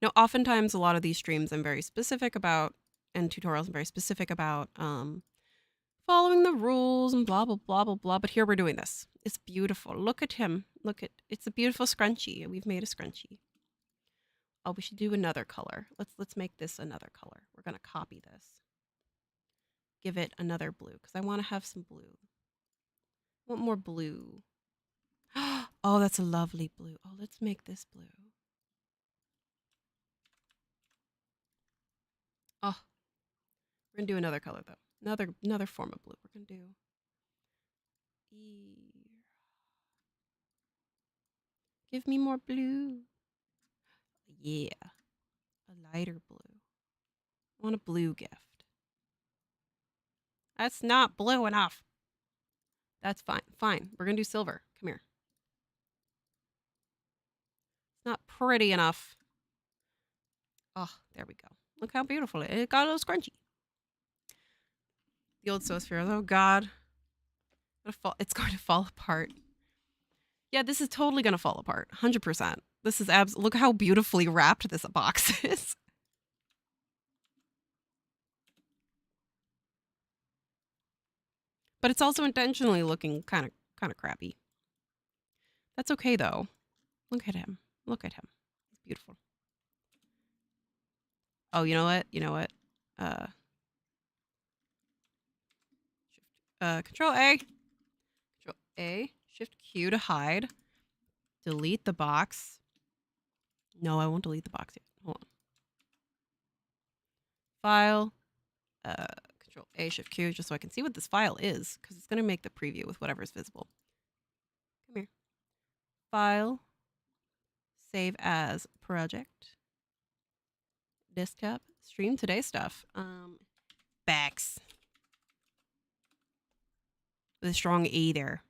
Now, oftentimes a lot of these streams I'm very specific about, and tutorials I'm very specific about following the rules and blah blah blah blah blah. But here we're doing this. It's beautiful. Look at him. It's a beautiful scrunchie. We've made a scrunchie. Oh, we should do another color. Let's make this another color. We're gonna copy this. Give it another blue because I want to have some blue. I want more blue. Oh, that's a lovely blue. Oh, let's make this blue. Oh, we're gonna do another color though. Another form of blue. We're gonna do give me more blue. Yeah, a lighter blue. I want a blue gift. That's not blue enough. That's fine. Fine. We're gonna do silver. Come here. It's not pretty enough. Oh, there we go. Look how beautiful it got a little scrunchy. The old Sosphere. Oh God. It's going to fall apart. Yeah, this is totally going to fall apart. 100%. This is look how beautifully wrapped this box is. But it's also intentionally looking kind of crappy. That's okay though. Look at him. Look at him. He's beautiful. Oh, you know what? You know what? Control A. Control A. Shift Q to hide. Delete the box. No, I won't delete the box yet. Hold on. File. Control A, Shift Q, just so I can see what this file is, because it's going to make the preview with whatever is visible. Come here. File. Save as project. Desktop. Stream today's stuff. Backs. With a strong A there.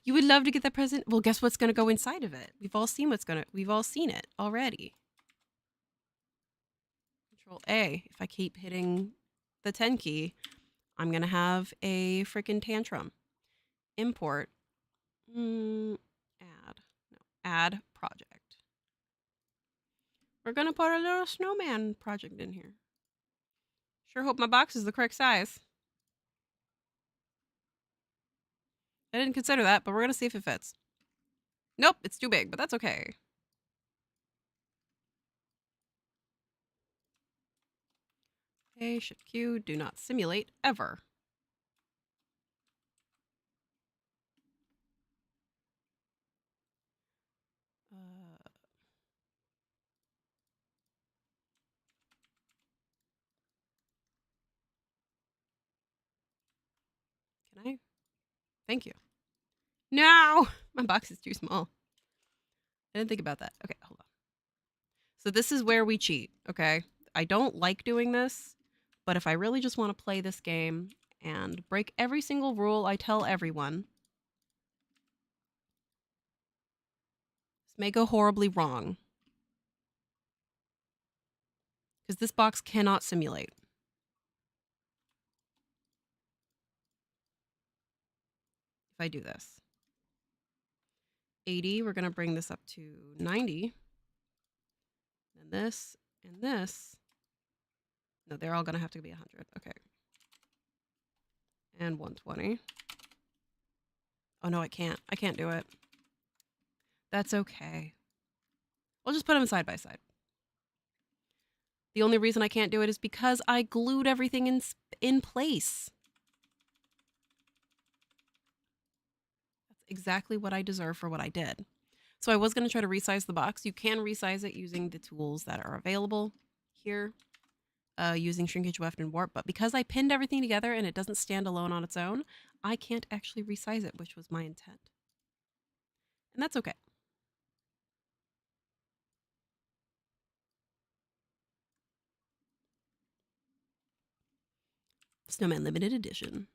You would love to get that present? Well, guess what's going to go inside of it? We've all seen it already. Control A. If I keep hitting the 10 key, I'm going to have a freaking tantrum. Import. Add project. We're going to put a little snowman project in here. Sure hope my box is the correct size. I didn't consider that, but we're going to see if it fits. Nope, it's too big, but that's okay. A, Shift Q, do not simulate ever. Can I? Thank you. No! My box is too small. I didn't think about that. Okay, hold on. So this is where we cheat, okay? I don't like doing this, but if I really just want to play this game and break every single rule I tell everyone, this may go horribly wrong. Because this box cannot simulate. If I do this. 80, we're going to bring this up to 90. And this, and this. No, they're all going to have to be 100. Okay. And 120. Oh, no, I can't. I can't do it. That's okay. We'll just put them side by side. The only reason I can't do it is because I glued everything in place. That's exactly what I deserve for what I did. So I was going to try to resize the box. You can resize it using the tools that are available here, using shrinkage, weft, and warp. But because I pinned everything together and it doesn't stand alone on its own, I can't actually resize it, which was my intent. And that's okay. Snowman Limited Edition.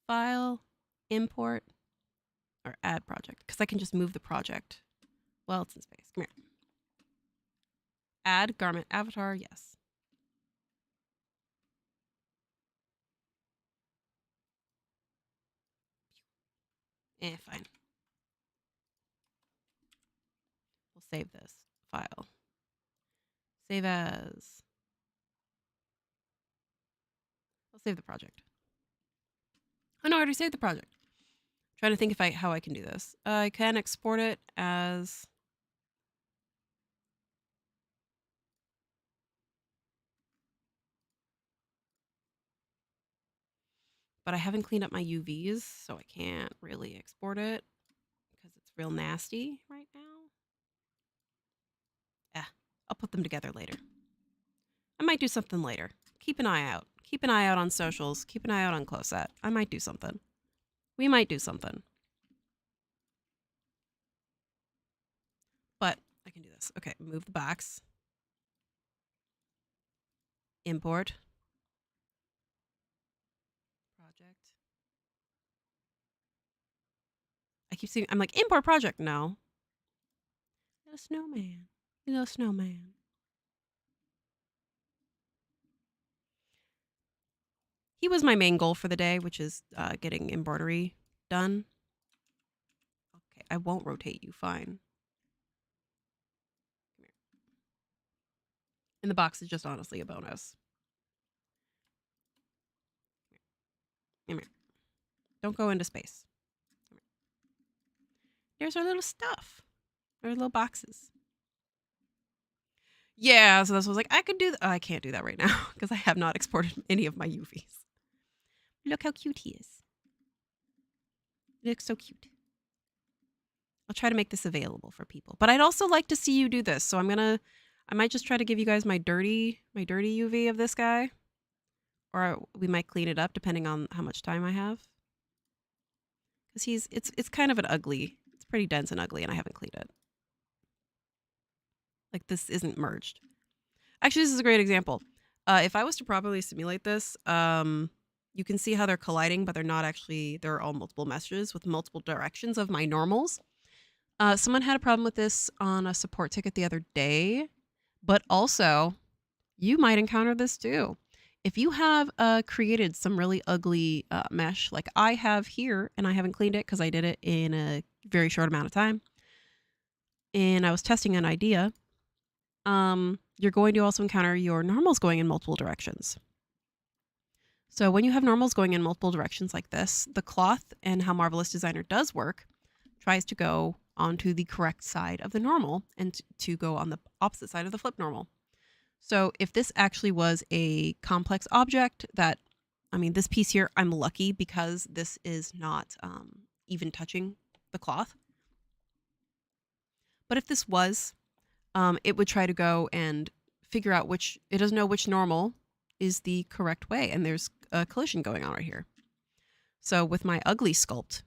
File, import, or add project, because I can just move the project. Well, it's in space. Come here. Add garment avatar, yes. Fine. We'll save this file. Save as. I'll save the project. Oh no, I already saved the project. Trying to think how I can do this. I can export it as. but I haven't cleaned up my UVs, so I can't really export it because it's real nasty right now. I'll put them together later. I might do something later. Keep an eye out. Keep an eye out on socials. Keep an eye out on Closet. I might do something. We might do something. But I can do this. Okay, move the box. Import. Project. I keep seeing, I'm like, import project. No. A snowman. Little snowman. He was my main goal for the day, which is getting embroidery done. Okay, I won't rotate you. Fine. Come here. And the box is just honestly a bonus. Come here. Don't go into space. Come here. There's our little stuff. Our little boxes. Yeah, so this was like, I could do I can't do that right now because I have not exported any of my UVs. Look how cute he is. He looks so cute. I'll try to make this available for people. But I'd also like to see you do this. So I might just try to give you guys my dirty UV of this guy. Or we might clean it up depending on how much time I have. Because it's kind of it's pretty dense and ugly and I haven't cleaned it. Like this isn't merged. Actually, this is a great example. If I was to properly simulate this, you can see how they're colliding, but they're not actually, they're all multiple meshes with multiple directions of my normals. Someone had a problem with this on a support ticket the other day, but also you might encounter this too. If you have created some really ugly mesh like I have here, and I haven't cleaned it because I did it in a very short amount of time, and I was testing an idea, you're going to also encounter your normals going in multiple directions. So when you have normals going in multiple directions like this, the cloth and how Marvelous Designer does work tries to go onto the correct side of the normal and to go on the opposite side of the flip normal. So if this actually was a complex object that, this piece here, I'm lucky because this is not even touching the cloth. But if this was, it would try to go and figure out it doesn't know which normal is the correct way. And there's a collision going on right here. So with my ugly sculpt,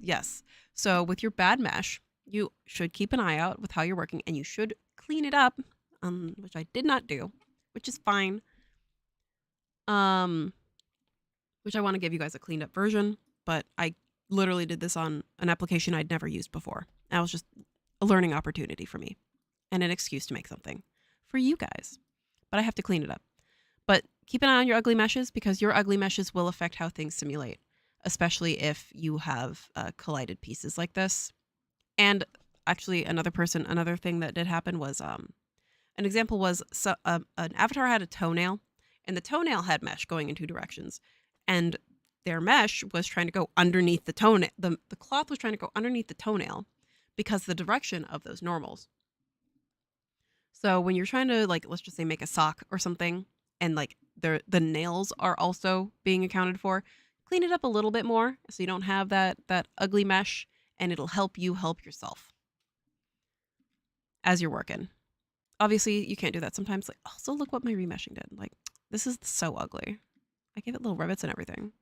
yes. So with your bad mesh, you should keep an eye out with how you're working and you should clean it up, which I did not do, which is fine. Which I want to give you guys a cleaned up version, but I literally did this on an application I'd never used before. That was just a learning opportunity for me and an excuse to make something for you guys, but I have to clean it up. But keep an eye on your ugly meshes because your ugly meshes will affect how things simulate, especially if you have collided pieces like this. And actually another thing that did happen was an example was an avatar had a toenail and the toenail had mesh going in two directions and their mesh was trying to go underneath the toenail. The cloth was trying to go underneath the toenail because the direction of those normals. So when you're trying to, like, let's just say make a sock or something and like the nails are also being accounted for, clean it up a little bit more so you don't have that ugly mesh and it'll help you help yourself as you're working. Obviously, you can't do that sometimes. Like, also look what my remeshing did. Like, this is so ugly. I gave it little rivets and everything.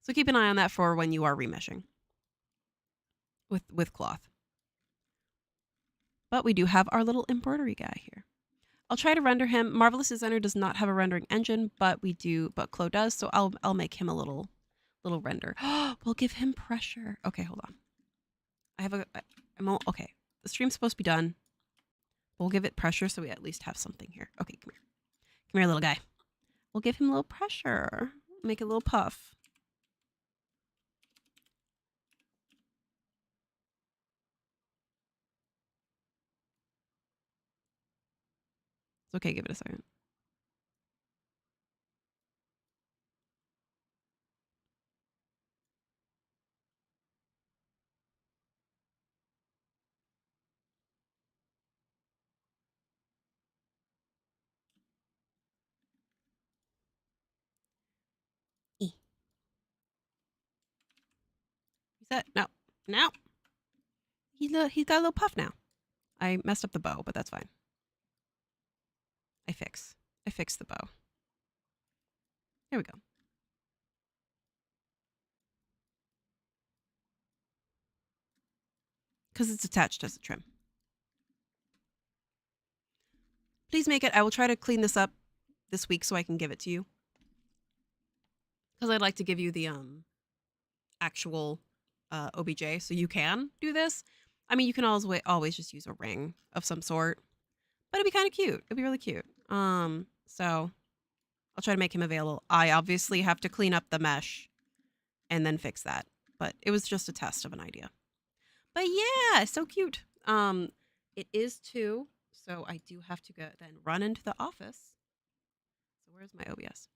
So keep an eye on that for when you are remeshing with cloth. But we do have our little embroidery guy here. I'll try to render him. Marvelous Designer does not have a rendering engine, but Clo does. So I'll make him a little render. We'll give him pressure. Okay, hold on. Okay. The stream's supposed to be done. We'll give it pressure so we at least have something here. Okay, come here. Come here, little guy. We'll give him a little pressure. Make a little puff. It's okay, give it a second. He said, no, no. He's got a little puff now. I messed up the bow, but that's fine. I fixed the bow. There we go. Because it's attached as a trim. Please make it. I will try to clean this up this week so I can give it to you. Because I'd like to give you the actual OBJ so you can do this. I mean, you can always just use a ring of some sort. But it'd be kind of cute. It'd be really cute. So I'll try to make him available. I obviously have to clean up the mesh and then fix that. But it was just a test of an idea. But yeah, so cute. It is 2, so I do have to go then run into the office. So where's my OBS?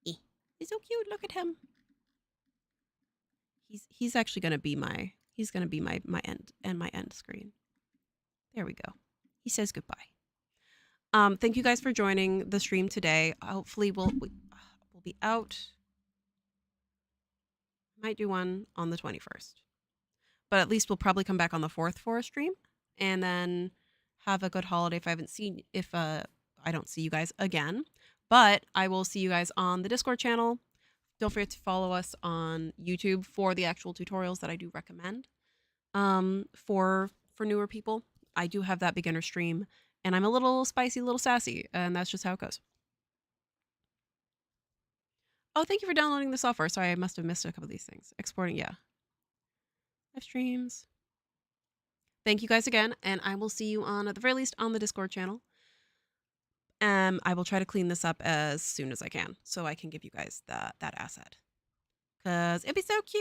He's so cute. Look at him. He's actually gonna be my end screen. There we go. He says goodbye. Thank you guys for joining the stream today. Hopefully we'll be out. Might do one on the 21st. But at least we'll probably come back on the 4th for a stream and then have a good holiday if I don't see you guys again. But I will see you guys on the Discord channel. Don't forget to follow us on YouTube for the actual tutorials that I do recommend. For newer people, I do have that beginner stream, and I'm a little spicy, a little sassy, and that's just how it goes. Oh, thank you for downloading the software. Sorry, I must have missed a couple of these things. Exporting, yeah. Live streams. Thank you guys again, and I will see you at the very least on the Discord channel. I will try to clean this up as soon as I can so I can give you guys that asset. Because it'd be so cute.